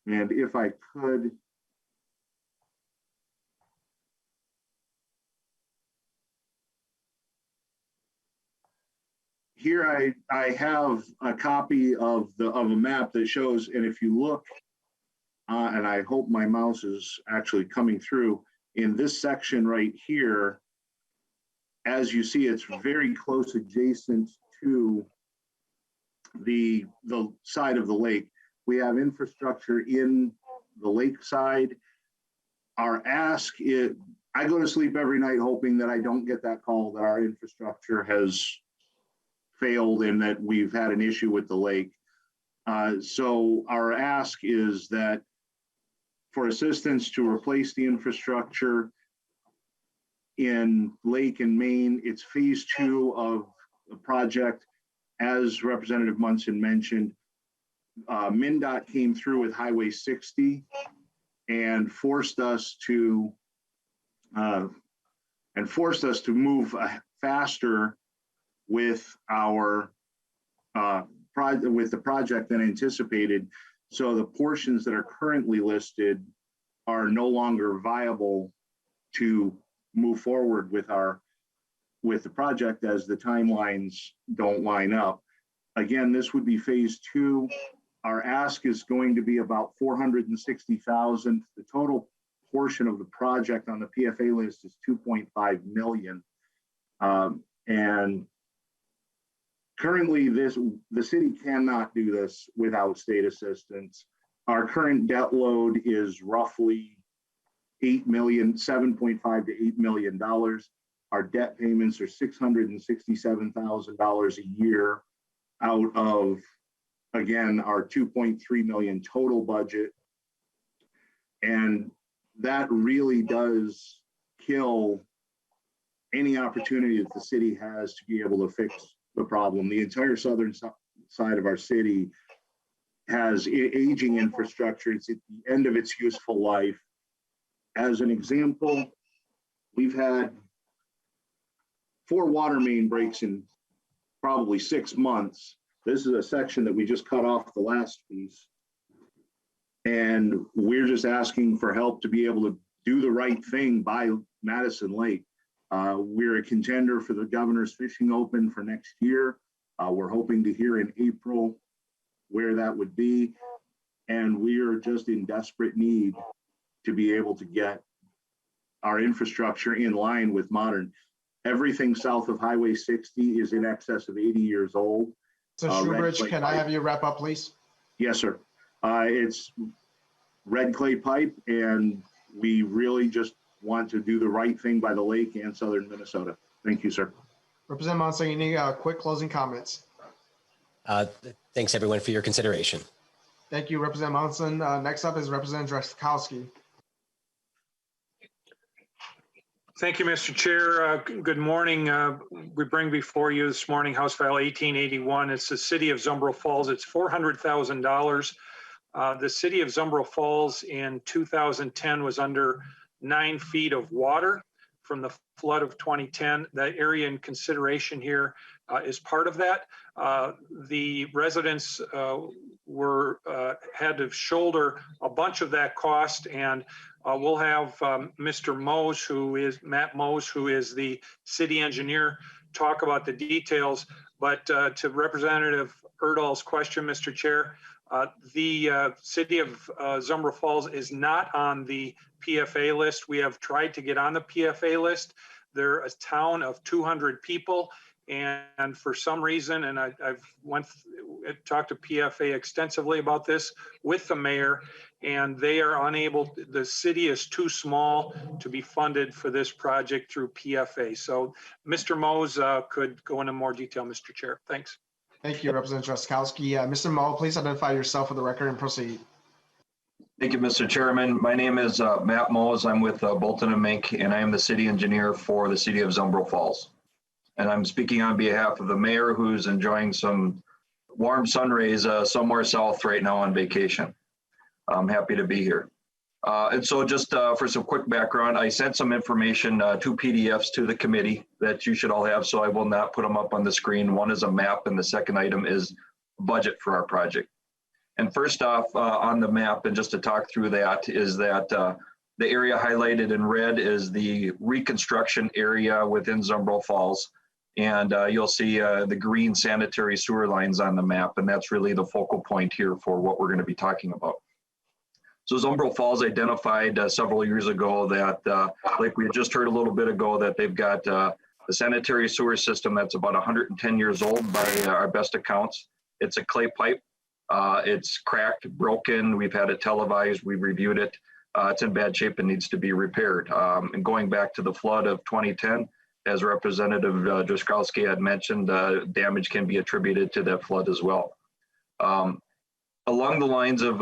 Speaker 21: And if I could, here I have a copy of a map that shows, and if you look, and I hope my mouse is actually coming through, in this section right here, as you see, it's very close adjacent to the side of the lake. We have infrastructure in the lake side. Our ask I go to sleep every night hoping that I don't get that call that our infrastructure has failed and that we've had an issue with the lake. So our ask is that for assistance to replace the infrastructure in Lake and Main, it's phase 2 of the project. As Representative Munson mentioned, MnDOT came through with Highway 60 and forced us to move faster with our with the project than anticipated. So the portions that are currently listed are no longer viable to move forward with the project as the timelines don't line up. Again, this would be phase 2. Our ask is going to be about $460,000. The total portion of the project on the PFA list is $2.5 million. And currently the city cannot do this without state assistance. Our current debt load is roughly $7.5 to $8 million. Our debt payments are $667,000 a year out of, again, our $2.3 million total budget. And that really does kill any opportunity that the city has to be able to fix the problem. The entire southern side of our city has aging infrastructure. It's at the end of its useful life. As an example, we've had 4 water main breaks in probably 6 months. This is a section that we just cut off the last piece. And we're just asking for help to be able to do the right thing by Madison Lake. We're a contender for the Governor's Fishing Open for next year. We're hoping to hear in April where that would be. And we are just in desperate need to be able to get our infrastructure in line with modern. Everything south of Highway 60 is in excess of 80 years old.
Speaker 1: So Shoebridge, can I have you wrap up, please?
Speaker 21: Yes, sir. It's red clay pipe, and we really just want to do the right thing by the lake and southern Minnesota. Thank you, sir.
Speaker 1: Representative Munson, any quick closing comments?
Speaker 20: Thanks, everyone, for your consideration.
Speaker 1: Thank you, Representative Munson. Next up is Representative Drazkowski.
Speaker 7: Thank you, Mr. Chair. Good morning. We bring before you this morning House File 1881. It's the City of Zumbro Falls. It's $400,000. The City of Zumbro Falls in 2010 was under 9 feet of water from the flood of 2010. That area in consideration here is part of that. The residents had to shoulder a bunch of that cost, and we'll have Mr. Matt Mose, who is the city engineer, talk about the details. But to Representative Erdahl's question, Mr. Chair, the city of Zumbro Falls is not on the PFA list. We have tried to get on the PFA list. They're a town of 200 people. And for some reason, and I've talked to PFA extensively about this with the mayor, and they are unable, the city is too small to be funded for this project through PFA. So Mr. Mose could go into more detail, Mr. Chair. Thanks.
Speaker 1: Thank you, Representative Drazkowski. Mr. Moe, please identify yourself for the record and proceed.
Speaker 22: Thank you, Mr. Chairman. My name is Matt Mose. I'm with Bolton & Mink, and I am the city engineer for the city of Zumbro Falls. And I'm speaking on behalf of the mayor, who's enjoying some warm sun rays somewhere south right now on vacation. I'm happy to be here. And so just for some quick background, I sent some information, 2 PDFs to the committee that you should all have, so I will not put them up on the screen. One is a map, and the second item is budget for our project. And first off, on the map, and just to talk through that, is that the area highlighted in red is the reconstruction area within Zumbro Falls. And you'll see the green sanitary sewer lines on the map, and that's really the focal point here for what we're going to be talking about. So Zumbro Falls identified several years ago that, like we had just heard a little bit ago, that they've got a sanitary sewer system that's about 110 years old by our best accounts. It's a clay pipe. It's cracked, broken. We've had it televised. We've reviewed it. It's in bad shape and needs to be repaired. And going back to the flood of 2010, as Representative Drazkowski had mentioned, damage can be attributed to that flood as well. Along the lines of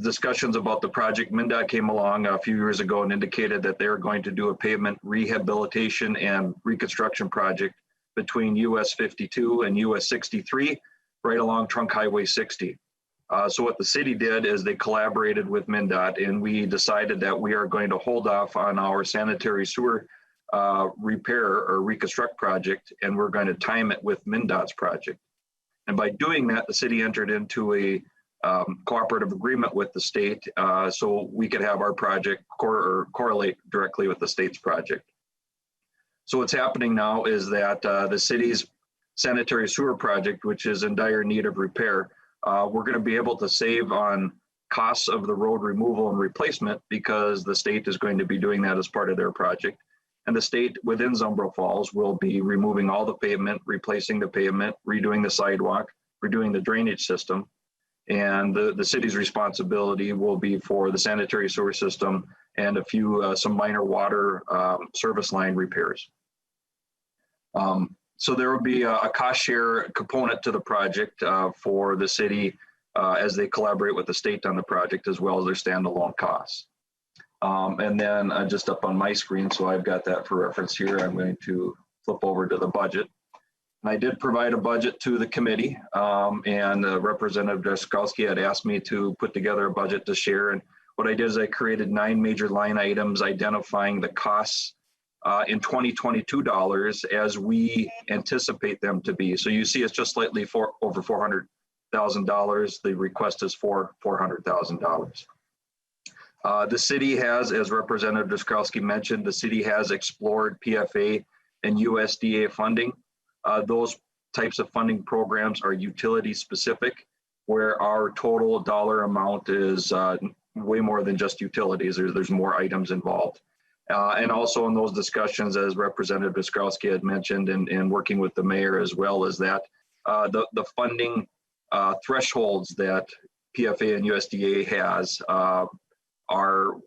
Speaker 22: discussions about the project, MnDOT came along a few years ago and indicated that they're going to do a pavement rehabilitation and reconstruction project between US 52 and US 63, right along Trunk Highway 60. So what the city did is they collaborated with MnDOT, and we decided that we are going to hold off on our sanitary sewer repair or reconstruct project, and we're going to time it with MnDOT's project. And by doing that, the city entered into a cooperative agreement with the state so we could have our project correlate directly with the state's project. So what's happening now is that the city's sanitary sewer project, which is in dire need of repair, we're going to be able to save on costs of the road removal and replacement because the state is going to be doing that as part of their project. And the state within Zumbro Falls will be removing all the pavement, replacing the pavement, redoing the sidewalk, redoing the drainage system. And the city's responsibility will be for the sanitary sewer system and a few, some minor water service line repairs. So there will be a cost share component to the project for the city as they collaborate with the state on the project, as well as their standalone costs. And then just up on my screen, so I've got that for reference here, I'm going to flip over to the budget. I did provide a budget to the committee, and Representative Drazkowski had asked me to put together a budget to share. And what I did is I created 9 major line items identifying the costs in 2022 dollars as we anticipate them to be. So you see it's just slightly over $400,000. The request is for $400,000. The city has, as Representative Drazkowski mentioned, the city has explored PFA and USDA funding. Those types of funding programs are utility specific, where our total dollar amount is way more than just utilities. There's more items involved. And also in those discussions, as Representative Drazkowski had mentioned, and working with the mayor as well, is that the funding thresholds that PFA and USDA has our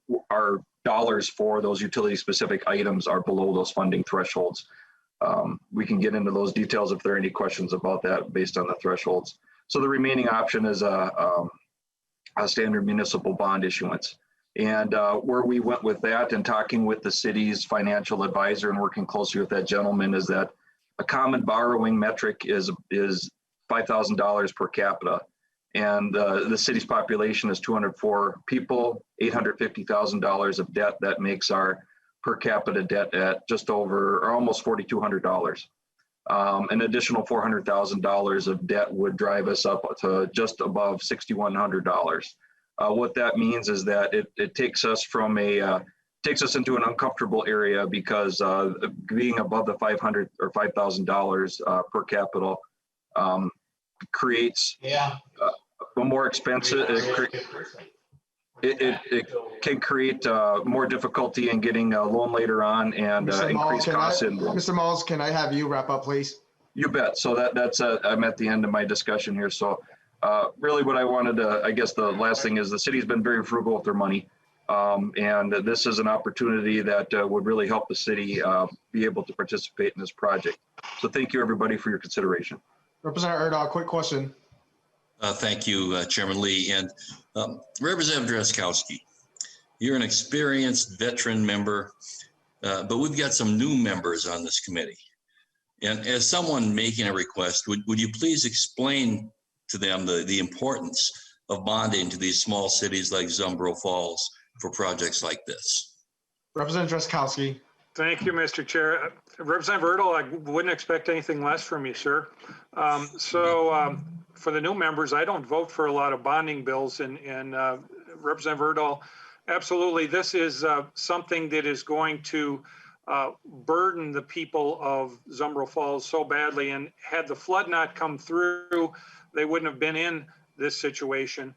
Speaker 22: dollars for those utility specific items are below those funding thresholds. We can get into those details if there are any questions about that based on the thresholds. So the remaining option is a standard municipal bond issuance. And where we went with that and talking with the city's financial advisor and working closely with that gentleman is that a common borrowing metric is $5,000 per capita. And the city's population is 204 people, $850,000 of debt. That makes our per capita debt at just over or almost $4,200. An additional $400,000 of debt would drive us up to just above $6,100. What that means is that it takes us from takes us into an uncomfortable area because being above the $500 or $5,000 per capita creates a more expensive. It can create more difficulty in getting a loan later on and increased costs.
Speaker 1: Mr. Malls, can I have you wrap up, please?
Speaker 22: You bet. So that's I'm at the end of my discussion here. So really what I wanted to, I guess the last thing is the city's been very frugal with their money. And this is an opportunity that would really help the city be able to participate in this project. So thank you everybody for your consideration.
Speaker 1: Representative Erdahl, quick question.
Speaker 4: Thank you, Chairman Lee. And Representative Drazkowski, you're an experienced veteran member, but we've got some new members on this committee. And as someone making a request, would you please explain to them the importance of bonding to these small cities like Zumbro Falls for projects like this?
Speaker 1: Representative Drazkowski.
Speaker 7: Thank you, Mr. Chair. Representative Randall, I wouldn't expect anything less from you, sir. For the new members, I don't vote for a lot of bonding bills, and Representative Randall, absolutely, this is something that is going to burden the people of Zumbro Falls so badly, and had the flood not come through, they wouldn't have been in this situation,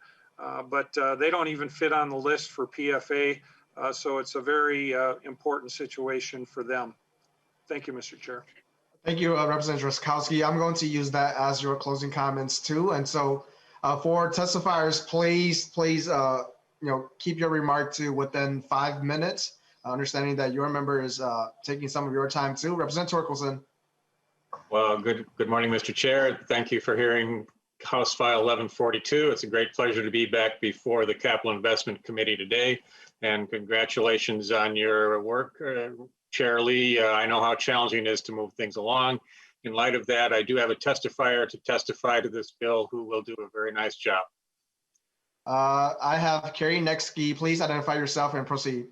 Speaker 7: but they don't even fit on the list for PFA, so it's a very important situation for them. Thank you, Mr. Chair.
Speaker 1: Thank you, Representative Drazkowski. I'm going to use that as your closing comments too. And so for testifiers, please keep your remark to within 5 minutes, understanding that your member is taking some of your time too. Representative Torkelson.
Speaker 5: Well, good morning, Mr. Chair. Thank you for hearing House File 1142. It's a great pleasure to be back before the Capital Investment Committee today. And congratulations on your work, Chair Lee. I know how challenging it is to move things along. In light of that, I do have a testifier to testify to this bill who will do a very nice job.
Speaker 1: I have Carrie Nexke. Please identify yourself and proceed.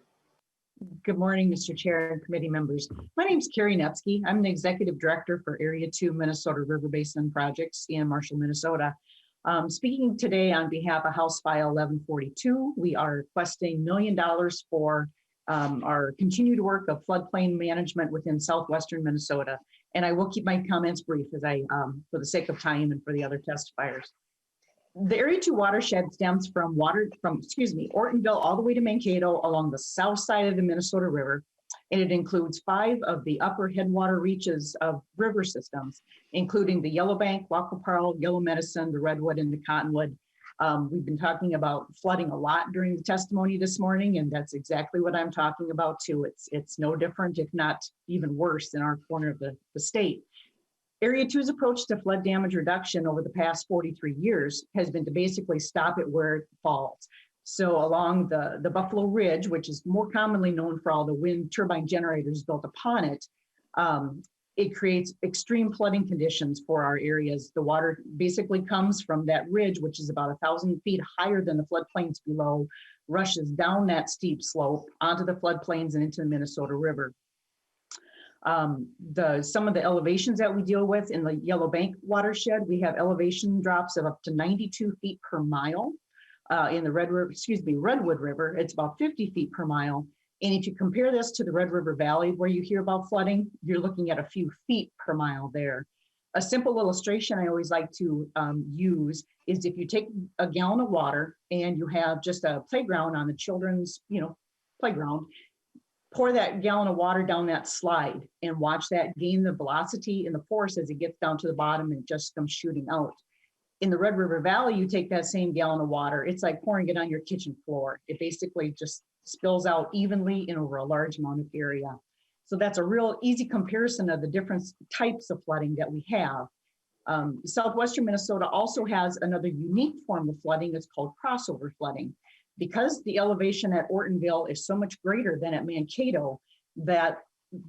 Speaker 6: Good morning, Mr. Chair and committee members. My name is Carrie Nepsky. I'm the Executive Director for Area 2 Minnesota River Basin Projects in Marshall, Minnesota. Speaking today on behalf of House File 1142, we are requesting $1 million for our continued work of floodplain management within southwestern Minnesota. And I will keep my comments brief as for the sake of time and for the other testifiers. The Area 2 watershed stems from Ortonville all the way to Mankato along the south side of the Minnesota River, and it includes 5 of the upper headwater reaches of river systems, including the Yellowbank, Wacaparl, Yellow Medicine, the Redwood, and the Cottonwood. We've been talking about flooding a lot during the testimony this morning, and that's exactly what I'm talking about too. It's no different, if not even worse, in our corner of the state. Area 2's approach to flood damage reduction over the past 43 years has been to basically stop it where it falls. So along the Buffalo Ridge, which is more commonly known for all the wind turbine generators built upon it, it creates extreme flooding conditions for our areas. The water basically comes from that ridge, which is about 1,000 feet higher than the floodplains below, rushes down that steep slope onto the floodplains and into the Minnesota River. Some of the elevations that we deal with in the Yellowbank watershed, we have elevation drops of up to 92 feet per mile. In the Redwood River, it's about 50 feet per mile. And if you compare this to the Red River Valley, where you hear about flooding, you're looking at a few feet per mile there. A simple illustration I always like to use is if you take a gallon of water and you have just a playground on the children's, playground, pour that gallon of water down that slide and watch that gain the velocity and the force as it gets down to the bottom and it just comes shooting out. In the Red River Valley, you take that same gallon of water, it's like pouring it on your kitchen floor. It basically just spills out evenly and over a large amount of area. So that's a real easy comparison of the different types of flooding that we have. Southwestern Minnesota also has another unique form of flooding. It's called crossover flooding. Because the elevation at Ortonville is so much greater than at Mankato, that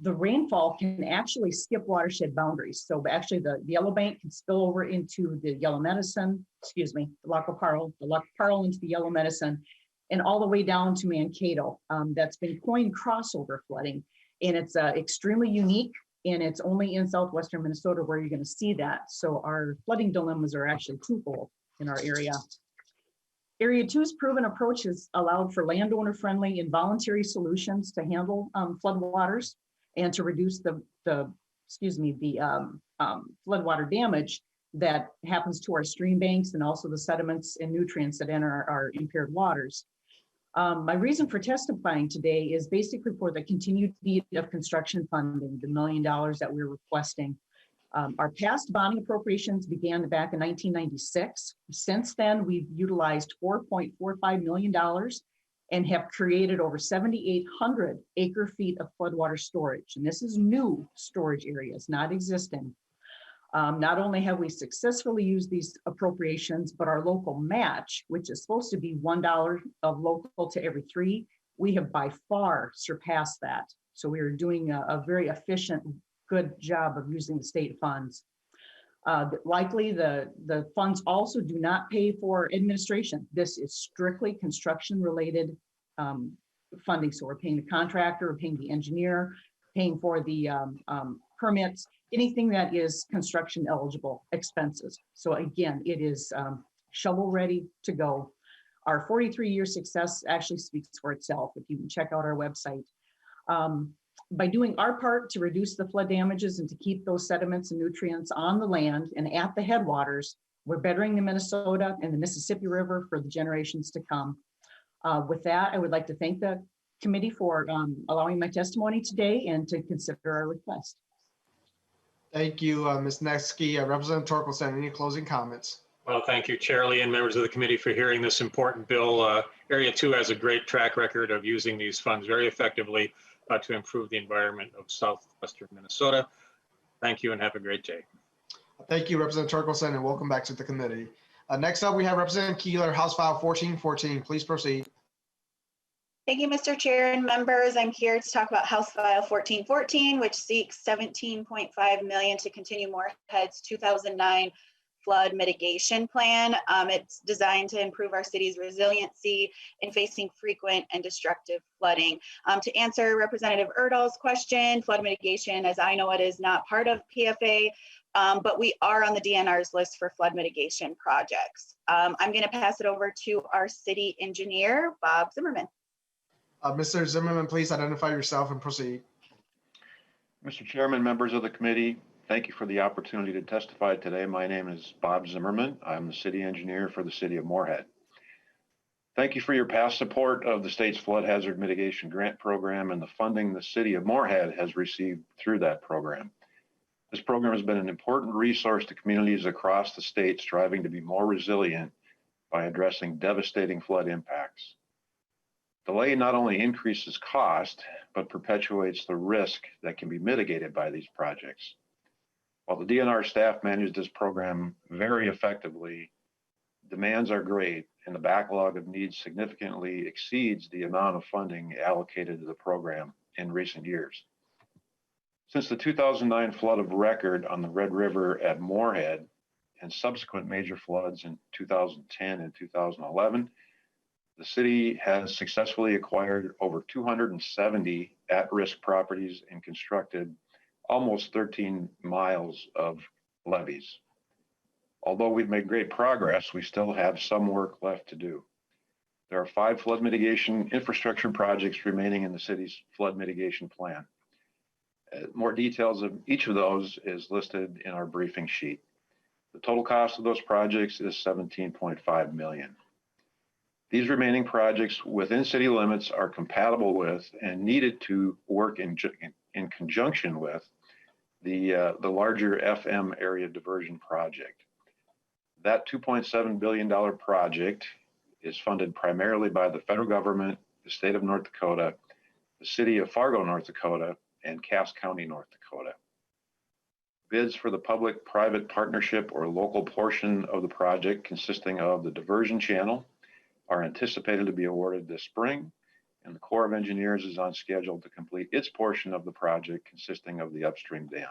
Speaker 6: the rainfall can actually skip watershed boundaries. So actually the Yellowbank can spill over into the Yellow Medicine, the Wacaparl into the Yellow Medicine, and all the way down to Mankato. That's been coined crossover flooding. And it's extremely unique, and it's only in southwestern Minnesota where you're gonna see that. So our flooding dilemmas are actually twofold in our area. Area 2's proven approach has allowed for landowner-friendly and voluntary solutions to handle floodwaters and to reduce the floodwater damage that happens to our stream banks and also the sediments and nutrients that enter our impaired waters. My reason for testifying today is basically for the continued need of construction funding, the $1 million that we're requesting. Our past bonding appropriations began back in 1996. Since then, we've utilized $4.45 million and have created over 7,800 acre feet of floodwater storage. And this is new storage areas, not existing. Not only have we successfully used these appropriations, but our local match, which is supposed to be $1 of local to every 3, we have by far surpassed that. So we are doing a very efficient, good job of using the state funds. Likely the funds also do not pay for administration. This is strictly construction related funding. So we're paying the contractor, we're paying the engineer, paying for the permits, anything that is construction eligible expenses. So again, it is shovel ready to go. Our 43-year success actually speaks for itself if you can check out our website. By doing our part to reduce the flood damages and to keep those sediments and nutrients on the land and at the headwaters, we're bettering the Minnesota and the Mississippi River for the generations to come. With that, I would like to thank the committee for allowing my testimony today and to consider our request.
Speaker 1: Thank you, Ms. Nexke. Representative Torkelson, any closing comments?
Speaker 5: Well, thank you, Chair Lee and members of the committee for hearing this important bill. Area 2 has a great track record of using these funds very effectively to improve the environment of southwestern Minnesota. Thank you and have a great day.
Speaker 1: Thank you, Representative Torkelson, and welcome back to the committee. Next up, we have Representative Keeler, House File 1414. Please proceed.
Speaker 2: Thank you, Mr. Chair and members. I'm here to talk about House File 1414, which seeks $17.5 million to continue Moorhead's 2009 flood mitigation plan. It's designed to improve our city's resiliency in facing frequent and destructive flooding. To answer Representative Erdahl's question, flood mitigation, as I know it, is not part of PFA, but we are on the DNR's list for flood mitigation projects. I'm going to pass it over to our city engineer, Bob Zimmerman.
Speaker 1: Mr. Zimmerman, please identify yourself and proceed.
Speaker 10: Mr. Chairman, members of the committee, thank you for the opportunity to testify today. My name is Bob Zimmerman. I'm the city engineer for the city of Moorhead. Thank you for your past support of the state's flood hazard mitigation grant program and the funding the city of Moorhead has received through that program. This program has been an important resource to communities across the state striving to be more resilient by addressing devastating flood impacts. Delay not only increases cost, but perpetuates the risk that can be mitigated by these projects. While the DNR staff managed this program very effectively, demands are great and the backlog of needs significantly exceeds the amount of funding allocated to the program in recent years. Since the 2009 flood of record on the Red River at Moorhead and subsequent major floods in 2010 and 2011, the city has successfully acquired over 270 at-risk properties and constructed almost 13 miles of levees. Although we've made great progress, we still have some work left to do. There are 5 flood mitigation infrastructure projects remaining in the city's flood mitigation plan. More details of each of those is listed in our briefing sheet. The total cost of those projects is $17.5 million. These remaining projects within city limits are compatible with and needed to work in conjunction with the larger FM area diversion project. That $2.7 billion project is funded primarily by the federal government, the state of North Dakota, the city of Fargo, North Dakota, and Cass County, North Dakota. Bids for the public-private partnership or local portion of the project consisting of the diversion channel are anticipated to be awarded this spring, and the Corps of Engineers is on schedule to complete its portion of the project consisting of the upstream dam.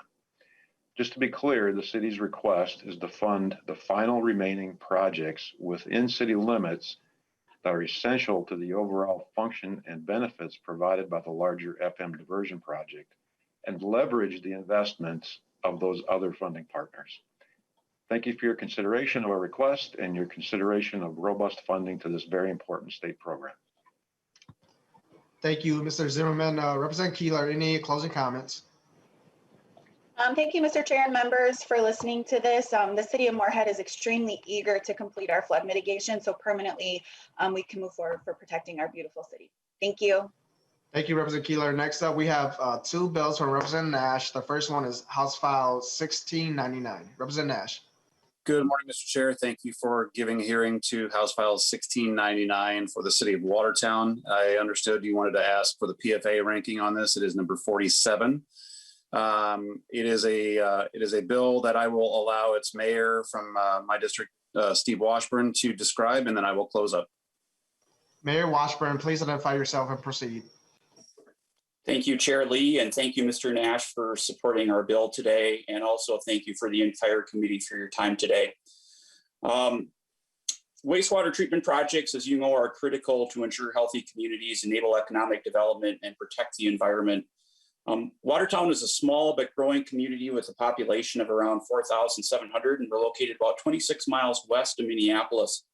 Speaker 10: Just to be clear, the city's request is to fund the final remaining projects within city limits that are essential to the overall function and benefits provided by the larger FM diversion project and leverage the investments of those other funding partners. Thank you for your consideration of our request and your consideration of robust funding to this very important state program.
Speaker 1: Thank you, Mr. Zimmerman. Representative Keeler, any closing comments?
Speaker 2: Thank you, Mr. Chair and members, for listening to this. The city of Moorhead is extremely eager to complete our flood mitigation so permanently we can move forward for protecting our beautiful city. Thank you.
Speaker 1: Thank you, Representative Keeler. Next up, we have 2 bills from Representative Nash. The first one is House File 1699. Representative Nash.
Speaker 23: Good morning, Mr. Chair. Thank you for giving a hearing to House File 1699 for the city of Watertown. I understood you wanted to ask for the PFA ranking on this. It is number 47. It is a bill that I will allow its mayor from my district, Steve Washburn, to describe, and then I will close up.
Speaker 1: Mayor Washburn, please identify yourself and proceed.
Speaker 24: Thank you, Chair Lee, and thank you, Mr. Nash, for supporting our bill today. And also thank you for the entire committee for your time today. Wastewater treatment projects, as you know, are critical to ensure healthy communities, enable economic development, and protect the environment. Watertown is a small but growing community with a population of around 4,700, and we're located about 26 miles west of Minneapolis.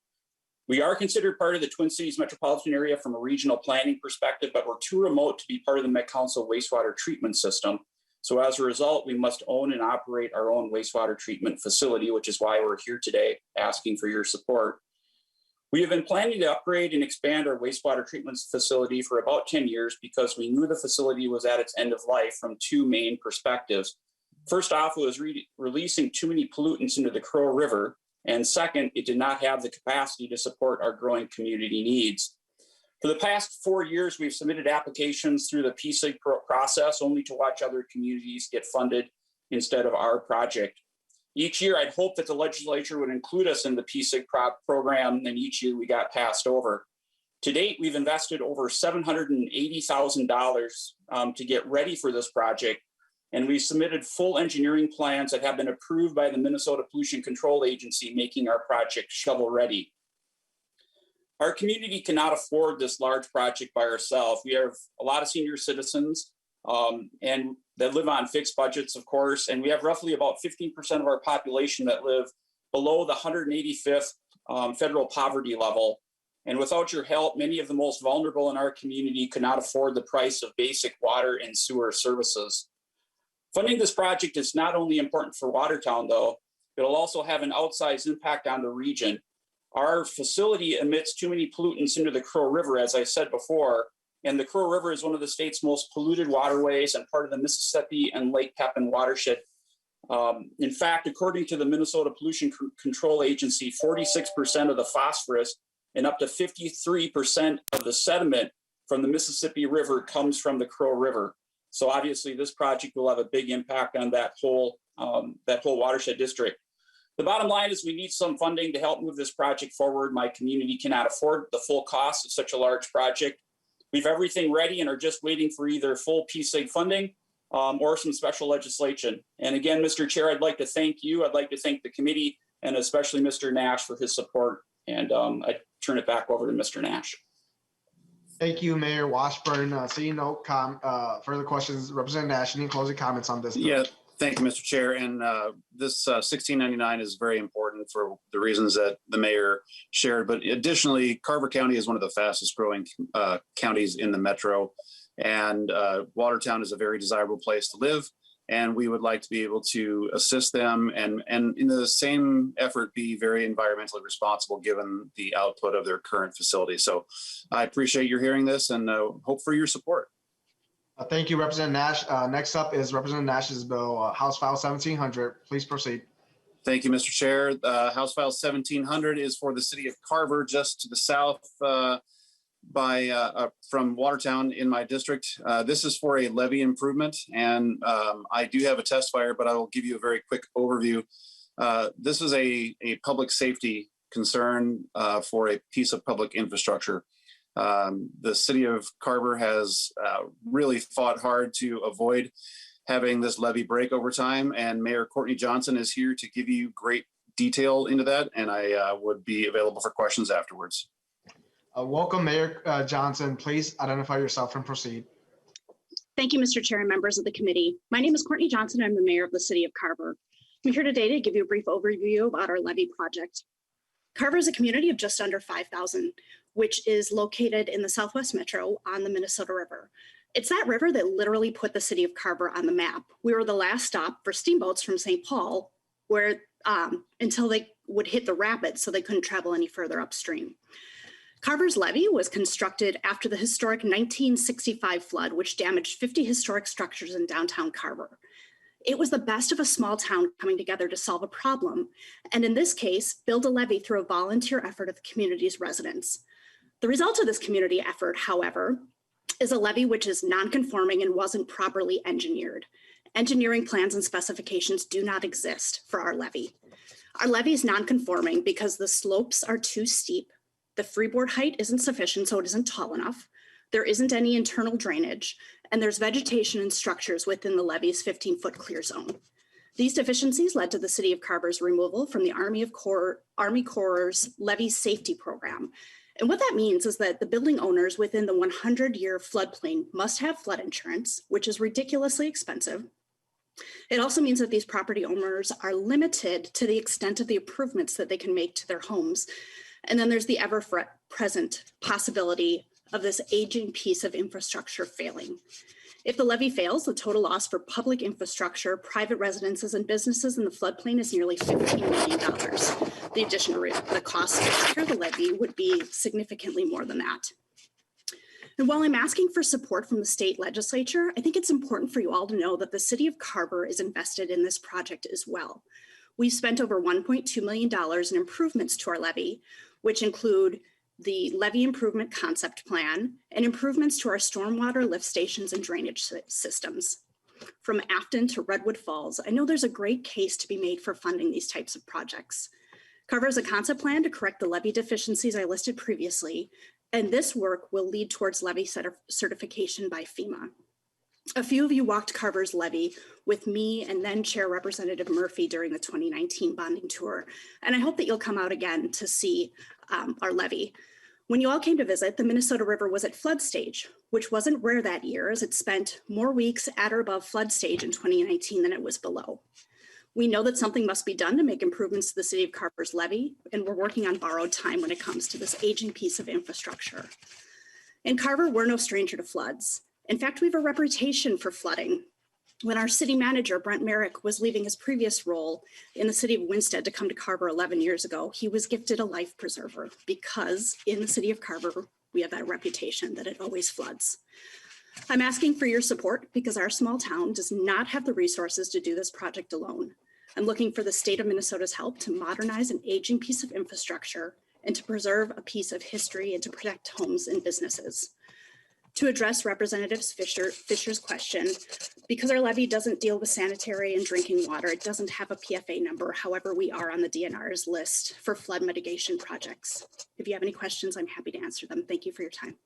Speaker 24: We are considered part of the Twin Cities metropolitan area from a regional planning perspective, but we're too remote to be part of the Met Council wastewater treatment system. So as a result, we must own and operate our own wastewater treatment facility, which is why we're here today asking for your support. We have been planning to upgrade and expand our wastewater treatment facility for about 10 years because we knew the facility was at its end of life from 2 main perspectives. First off, it was releasing too many pollutants into the Crow River, And second, it did not have the capacity to support our growing community needs. For the past 4 years, we've submitted applications through the PSIG process only to watch other communities get funded instead of our project. Each year, I'd hope that the legislature would include us in the PSIG program, and each year we got passed over. To date, we've invested over $780,000 to get ready for this project, and we submitted full engineering plans that have been approved by the Minnesota Pollution Control Agency, making our project shovel ready. Our community cannot afford this large project by ourselves. We have a lot of senior citizens and that live on fixed budgets, of course, and we have roughly about 15% of our population that live below the 185th federal poverty level. And without your help, many of the most vulnerable in our community could not afford the price of basic water and sewer services. Funding this project is not only important for Watertown, though, it'll also have an outsized impact on the region. Our facility emits too many pollutants into the Crow River, as I said before, and the Crow River is one of the state's most polluted waterways and part of the Mississippi and Lake Pepin watershed. In fact, according to the Minnesota Pollution Control Agency, 46% of the phosphorus and up to 53% of the sediment from the Mississippi River comes from the Crow River. So obviously this project will have a big impact on that whole watershed district. The bottom line is we need some funding to help move this project forward. My community cannot afford the full cost of such a large project. We have everything ready and are just waiting for either full PSIG funding or some special legislation. And again, Mr. Chair, I'd like to thank you. I'd like to thank the committee and especially Mr. Nash for his support. And I turn it back over to Mr. Nash.
Speaker 1: Thank you, Mayor Washburn. Seeing no further questions, Representative Nash, any closing comments on this bill?
Speaker 23: Yeah, thank you, Mr. Chair. And this 1699 is very important for the reasons that the mayor shared. But additionally, Carver County is one of the fastest growing counties in the metro. And Watertown is a very desirable place to live. And we would like to be able to assist them and in the same effort be very environmentally responsible given the output of their current facility. So I appreciate your hearing this and hope for your support.
Speaker 1: Thank you, Representative Nash. Next up is Representative Nash's bill, House File 1700. Please proceed.
Speaker 23: Thank you, Mr. Chair. House File 1700 is for the city of Carver, just to the south from Watertown in my district. This is for a levee improvement, and I do have a testifier, but I will give you a very quick overview. This is a public safety concern for a piece of public infrastructure. The city of Carver has really fought hard to avoid having this levee break over time, and Mayor Courtney Johnson is here to give you great detail into that, and I would be available for questions afterwards.
Speaker 1: Welcome, Mayor Johnson. Please identify yourself and proceed.
Speaker 3: Thank you, Mr. Chair and members of the committee. My name is Courtney Johnson. I'm the mayor of the city of Carver. I'm here today to give you a brief overview about our levee project. Carver is a community of just under 5,000, which is located in the Southwest Metro on the Minnesota River. It's that river that literally put the city of Carver on the map. We were the last stop for steamboats from St. Paul, where until they would hit the rapids, so they couldn't travel any further upstream. Carver's levee was constructed after the historic 1965 flood, which damaged 50 historic structures in downtown Carver. It was the best of a small town coming together to solve a problem, and in this case, build a levee through a volunteer effort of the community's residents. The result of this community effort, however, is a levee which is non-conforming and wasn't properly engineered. Engineering plans and specifications do not exist for our levee. Our levee is non-conforming because the slopes are too steep. The freeboard height isn't sufficient, so it isn't tall enough. There isn't any internal drainage, and there's vegetation and structures within the levee's 15-foot clear zone. These deficiencies led to the city of Carver's removal from the Army Corps' levee safety program. And what that means is that the building owners within the 100-year floodplain must have flood insurance, which is ridiculously expensive. It also means that these property owners are limited to the extent of the improvements that they can make to their homes. And then there's the ever-present possibility of this aging piece of infrastructure failing. If the levee fails, the total loss for public infrastructure, private residences, and businesses in the floodplain is nearly $15 million. The additional the cost to secure the levee would be significantly more than that. And while I'm asking for support from the state legislature, I think it's important for you all to know that the city of Carver is invested in this project as well. We spent over $1.2 million in improvements to our levee, which include the levee improvement concept plan and improvements to our stormwater lift stations and drainage systems. From Afton to Redwood Falls, I know there's a great case to be made for funding these types of projects. Carver has a concept plan to correct the levee deficiencies I listed previously, and this work will lead towards levee certification by FEMA. A few of you walked Carver's levee with me and then Chair Representative Murphy during the 2019 bonding tour, and I hope that you'll come out again to see our levee. When you all came to visit, the Minnesota River was at flood stage, which wasn't rare that year as it spent more weeks at or above flood stage in 2019 than it was below. We know that something must be done to make improvements to the city of Carver's levee, and we're working on borrowed time when it comes to this aging piece of infrastructure. In Carver, we're no stranger to floods. In fact, we have a reputation for flooding. When our city manager, Brent Merrick, was leaving his previous role in the city of Winstead to come to Carver 11 years ago, he was gifted a life preserver because in the city of Carver, we have that reputation that it always floods. I'm asking for your support because our small town does not have the resources to do this project alone. I'm looking for the state of Minnesota's help to modernize an aging piece of infrastructure and to preserve a piece of history and to protect homes and businesses. To address Representative Fischer's question, because our levee doesn't deal with sanitary and drinking water, it doesn't have a PFA number. However, we are on the DNR's list for flood mitigation projects. If you have any questions, I'm happy to answer them. Thank you for your time.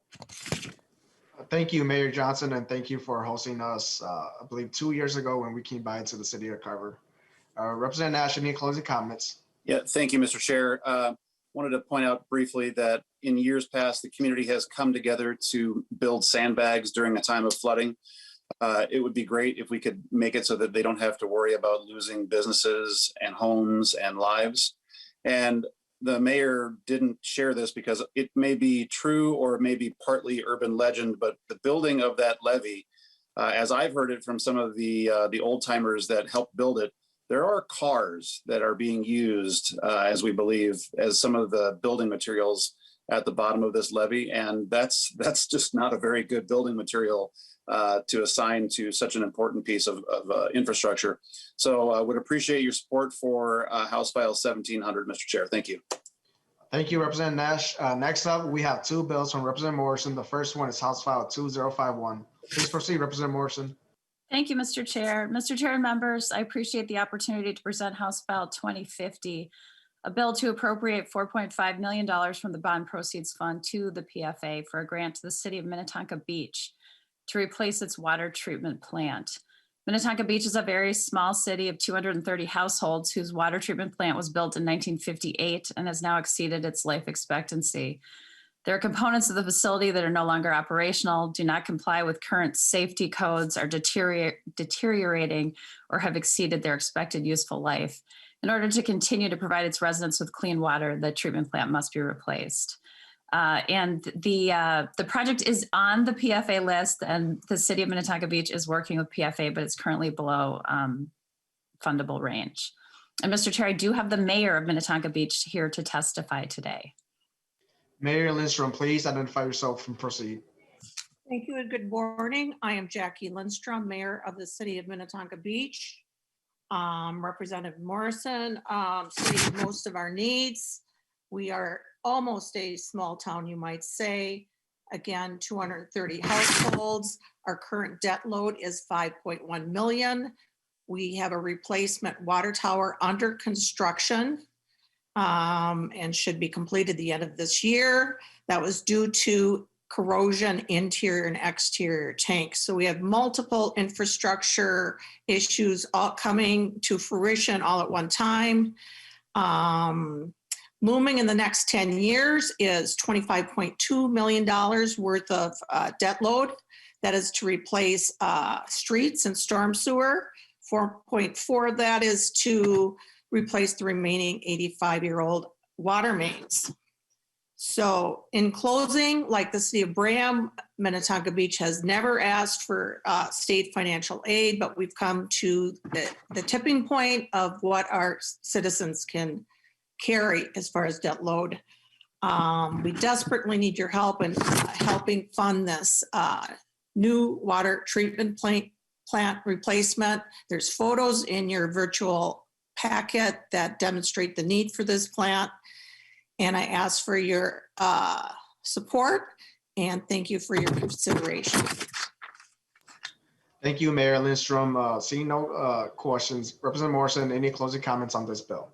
Speaker 1: Thank you, Mayor Johnson, and thank you for hosting us, I believe 2 years ago when we came by to the city of Carver. Representative Nash, any closing comments?
Speaker 23: Yeah, thank you, Mr. Chair. Wanted to point out briefly that in years past, the community has come together to build sandbags during a time of flooding. It would be great if we could make it so that they don't have to worry about losing businesses and homes and lives. And the mayor didn't share this because it may be true or it may be partly urban legend, but the building of that levee, as I've heard it from some of the old timers that helped build it, there are cars that are being used, as we believe, as some of the building materials at the bottom of this levee. And that's just not a very good building material to assign to such an important piece of infrastructure. So I would appreciate your support for House File 1700, Mr. Chair. Thank you.
Speaker 1: Thank you, Representative Nash. Next up, we have two bills from Representative Morrison. The first one is House File 2051. Please proceed, Representative Morrison.
Speaker 8: Thank you, Mr. Chair. Mr. Chair and members, I appreciate the opportunity to present House File 2050, a bill to appropriate $4.5 million from the Bond Proceeds Fund to the PFA for a grant to the city of Minnetonka Beach to replace its water treatment plant. Minnetonka Beach is a very small city of 230 households whose water treatment plant was built in 1958 and has now exceeded its life expectancy. There are components of the facility that are no longer operational, do not comply with current safety codes, are deteriorating, or have exceeded their expected useful life. In order to continue to provide its residents with clean water, the treatment plant must be replaced. And the project is on the PFA list, and the city of Minnetonka Beach is working with PFA, but it's currently below fundable range. And Mr. Chair, I do have the mayor of Minnetonka Beach here to testify today.
Speaker 1: Mayor Lindstrom, please identify yourself and proceed.
Speaker 9: Thank you and good morning. I am Jackie Lindstrom, Mayor of the City of Minnetonka Beach. Representative Morrison, stated most of our needs. We are almost a small town, you might say. Again, 230 households. Our current debt load is $5.1 million. We have a replacement water tower under construction and should be completed the end of this year. That was due to corrosion, interior and exterior tanks. So we have multiple infrastructure issues all coming to fruition all at one time. Looming in the next 10 years is $25.2 million worth of debt load. That is to replace streets and storm sewer. 4.4 of that is to replace the remaining 85-year-old water mains. So in closing, like the city of Braham, Minnetonka Beach has never asked for state financial aid, but we've come to the tipping point of what our citizens can carry as far as debt load. We desperately need your help in helping fund this new water treatment plant replacement. There's photos in your virtual packet that demonstrate the need for this plant. And I ask for your support and thank you for your consideration.
Speaker 1: Thank you, Mayor Lindstrom. Seeing no questions, Representative Morrison, any closing comments on this bill?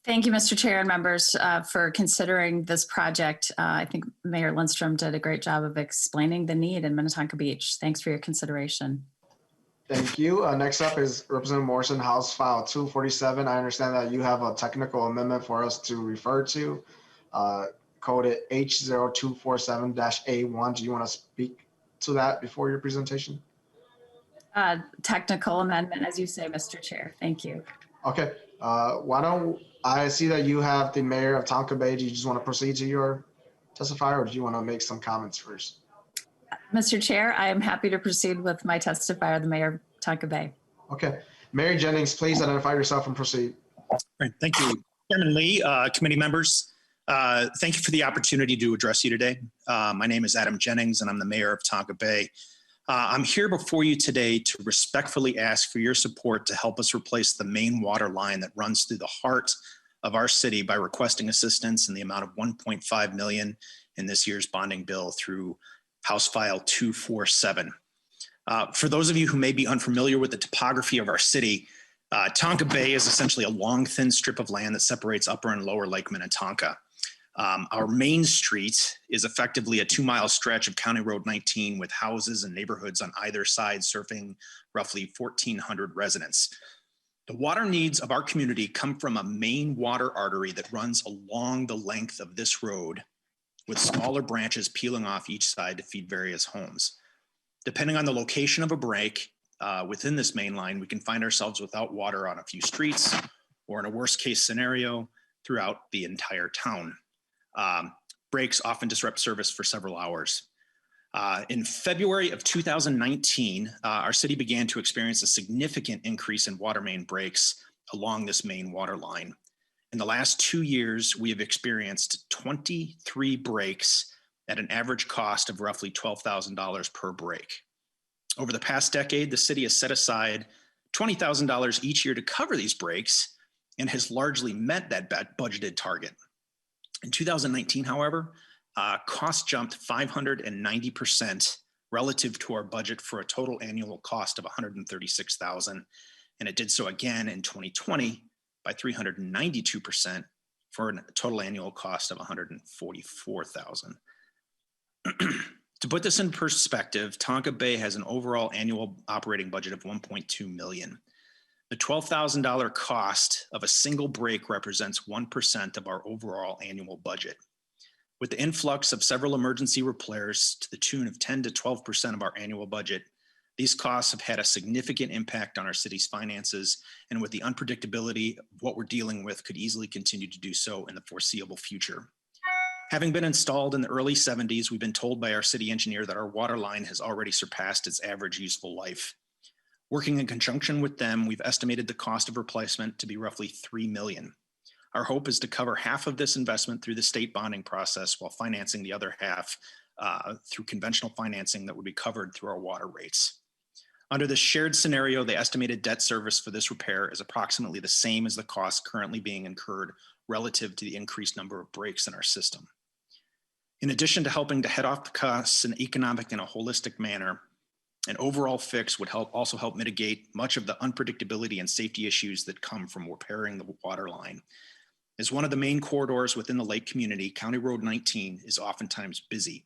Speaker 8: Thank you, Mr. Chair and members, for considering this project. I think Mayor Lindstrom did a great job of explaining the need in Minnetonka Beach. Thanks for your consideration.
Speaker 1: Thank you. Next up is Representative Morrison, House File 247. I understand that you have a technical amendment for us to refer to, coded H0247-A1. Do you want to speak to that before your presentation?
Speaker 8: Technical amendment, as you say, Mr. Chair. Thank you.
Speaker 1: Okay. Why don't I see that you have the mayor of Tonka Bay. Do you just want to proceed to your testifier, or do you want to make some comments first?
Speaker 8: Mr. Chair, I am happy to proceed with my testifier, the mayor of Tonka Bay.
Speaker 1: Okay. Mary Jennings, please identify yourself and proceed.
Speaker 11: Great. Thank you, Chairman Lee, committee members. Thank you for the opportunity to address you today. My name is Adam Jennings, and I'm the mayor of Tonka Bay. I'm here before you today to respectfully ask for your support to help us replace the main water line that runs through the heart of our city by requesting assistance in the amount of $1.5 million in this year's bonding bill through House File 247. For those of you who may be unfamiliar with the topography of our city, Tonka Bay is essentially a long, thin strip of land that separates upper and lower Lake Minnetonka. Our main street is effectively a 2-mile stretch of County Road 19 with houses and neighborhoods on either side serving roughly 1,400 residents. The water needs of our community come from a main water artery that runs along the length of this road with smaller branches peeling off each side to feed various homes. Depending on the location of a break within this main line, we can find ourselves without water on a few streets, or in a worst case scenario, throughout the entire town. Breaks often disrupt service for several hours. In February of 2019, our city began to experience a significant increase in water main breaks along this main water line. In the last 2 years, we have experienced 23 breaks at an average cost of roughly $12,000 per break. Over the past decade, the city has set aside $20,000 each year to cover these breaks and has largely met that budgeted target. In 2019, however, costs jumped 590% relative to our budget for a total annual cost of $136,000, and it did so again in 2020 by 392% for a total annual cost of $144,000. To put this in perspective, Tonka Bay has an overall annual operating budget of $1.2 million. The $12,000 cost of a single break represents 1% of our overall annual budget. With the influx of several emergency repairs to the tune of 10 to 12% of our annual budget, these costs have had a significant impact on our city's finances, and with the unpredictability of what we're dealing with, could easily continue to do so in the foreseeable future. Having been installed in the early 70s, we've been told by our city engineer that our water line has already surpassed its average useful life. Working in conjunction with them, we've estimated the cost of replacement to be roughly $3 million. Our hope is to cover half of this investment through the state bonding process while financing the other half through conventional financing that would be covered through our water rates. Under this shared scenario, the estimated debt service for this repair is approximately the same as the cost currently being incurred relative to the increased number of breaks in our system. In addition to helping to head off the costs in an economic and a holistic manner, an overall fix would also help mitigate much of the unpredictability and safety issues that come from repairing the water line. As one of the main corridors within the lake community, County Road 19 is oftentimes busy.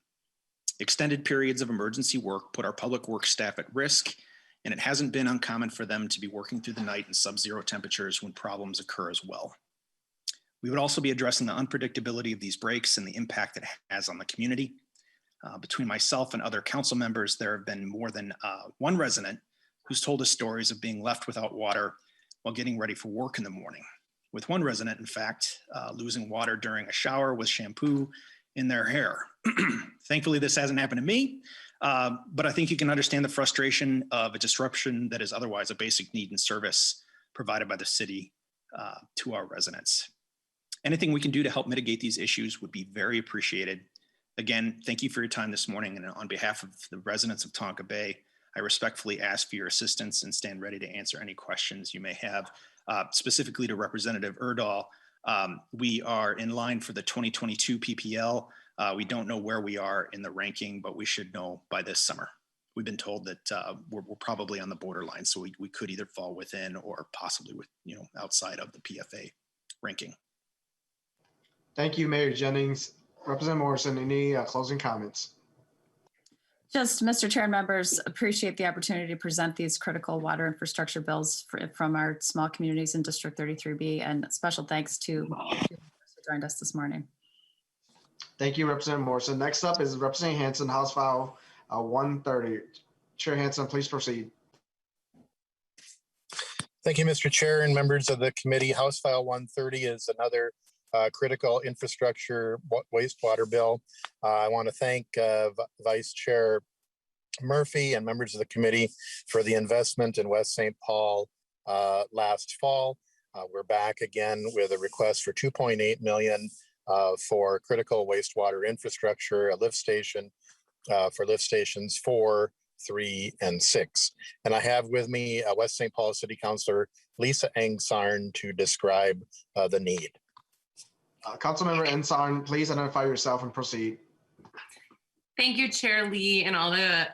Speaker 11: Extended periods of emergency work put our public works staff at risk, and it hasn't been uncommon for them to be working through the night in sub-zero temperatures when problems occur as well. We would also be addressing the unpredictability of these breaks and the impact it has on the community. Between myself and other council members, there have been more than one resident who's told us stories of being left without water while getting ready for work in the morning. With one resident, in fact, losing water during a shower with shampoo in their hair. Thankfully, this hasn't happened to me, but I think you can understand the frustration of a disruption that is otherwise a basic need and service provided by the city to our residents. Anything we can do to help mitigate these issues would be very appreciated. Again, thank you for your time this morning, and on behalf of the residents of Tonka Bay, I respectfully ask for your assistance and stand ready to answer any questions you may have. Specifically to Representative Erdahl, we are in line for the 2022 PPL. We don't know where we are in the ranking, but we should know by this summer. We've been told that we're probably on the borderline, so we could either fall within or possibly with, outside of the PFA ranking.
Speaker 1: Thank you, Mayor Jennings. Representative Morrison, any closing comments?
Speaker 8: Just, Mr. Chair and members, appreciate the opportunity to present these critical water infrastructure bills from our small communities in District 33B, and special thanks to who joined us this morning.
Speaker 1: Thank you, Representative Morrison. Next up is Representative Hansen, House File 130. Chair Hansen, please proceed.
Speaker 12: Thank you, Mr. Chair and members of the committee. House File 130 is another critical infrastructure wastewater bill. I want to thank Vice Chair Murphy and members of the committee for the investment in West St. Paul last fall. We're back again with a request for $2.8 million for critical wastewater infrastructure, a lift station for lift stations 4, 3, and 6. And I have with me West St. Paul City Councilor Lisa Angsarn to describe the need.
Speaker 1: Councilmember Angsarn, please identify yourself and proceed.
Speaker 13: Thank you, Chair Lee, and all the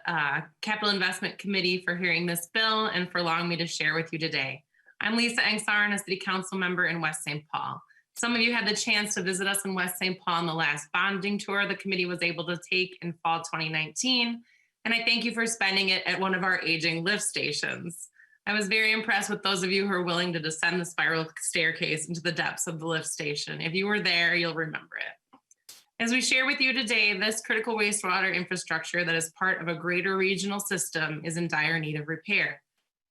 Speaker 13: Capital Investment Committee for hearing this bill and for allowing me to share with you today. I'm Lisa Angsarn, a City Council member in West St. Paul. Some of you had the chance to visit us in West St. Paul on the last bonding tour the committee was able to take in fall 2019, and I thank you for spending it at one of our aging lift stations. I was very impressed with those of you who are willing to descend the spiral staircase into the depths of the lift station. If you were there, you'll remember it. As we share with you today, this critical wastewater infrastructure that is part of a greater regional system is in dire need of repair.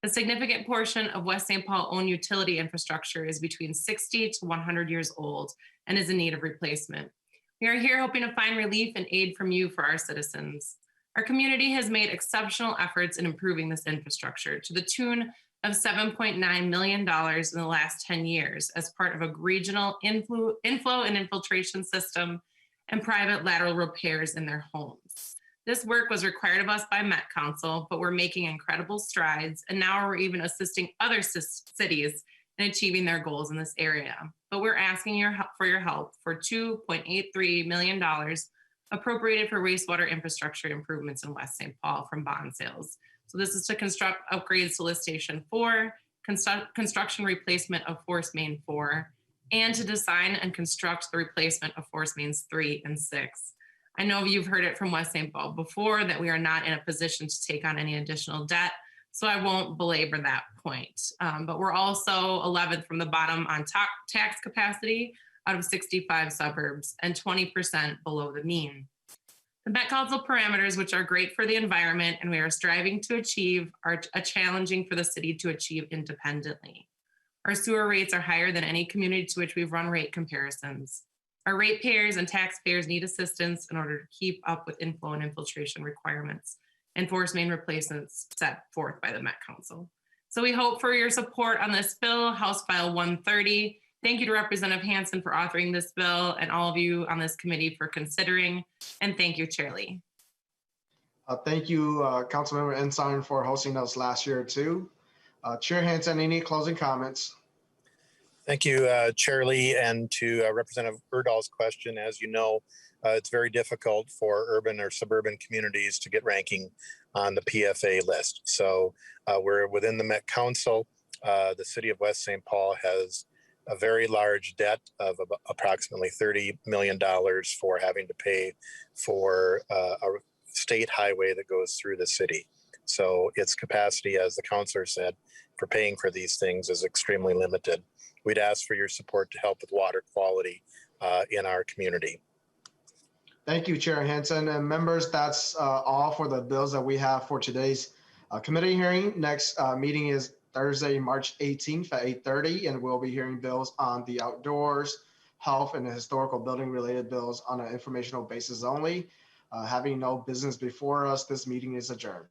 Speaker 13: A significant portion of West St. Paul owned utility infrastructure is between 60 to 100 years old and is in need of replacement. We are here hoping to find relief and aid from you for our citizens. Our community has made exceptional efforts in improving this infrastructure to the tune of $7.9 million in the last 10 years as part of a regional inflow and infiltration system and private lateral repairs in their homes. This work was required of us by Met Council, but we're making incredible strides, and now we're even assisting other cities in achieving their goals in this area. But we're asking for your help for $2.83 million appropriated for wastewater infrastructure improvements in West St. Paul from bond sales. So this is to construct upgrades to lift station 4, construction replacement of force main 4, and to design and construct the replacement of force mains 3 and 6. I know you've heard it from West St. Paul before that we are not in a position to take on any additional debt, so I won't belabor that point. But we're also 11th from the bottom on tax capacity out of 65 suburbs and 20% below the mean. The Met Council parameters, which are great for the environment and we are striving to achieve, are challenging for the city to achieve independently. Our sewer rates are higher than any community to which we've run rate comparisons. Our ratepayers and taxpayers need assistance in order to keep up with inflow and infiltration requirements and force main replacements set forth by the Met Council. So we hope for your support on this bill, House File 130. Thank you to Representative Hansen for authoring this bill and all of you on this committee for considering. And thank you, Chair Lee.
Speaker 1: Thank you, Councilmember Angsarn, for hosting us last year too. Chair Hansen, any closing comments?
Speaker 12: Thank you, Chair Lee, and to Representative Erdahl's question. As you know, it's very difficult for urban or suburban communities to get ranking on the PFA list. So we're within the Met Council. The city of West St. Paul has a very large debt of approximately $30 million for having to pay for a state highway that goes through the city. So its capacity, as the councilor said, for paying for these things is extremely limited. We'd ask for your support to help with water quality in our community.
Speaker 1: Thank you, Chair Hansen. And members, that's all for the bills that we have for today's committee hearing. Next meeting is Thursday, March 18th at 8:30, and we'll be hearing bills on the outdoors, health, and the historical building related bills on an informational basis only. Having no business before us, this meeting is adjourned.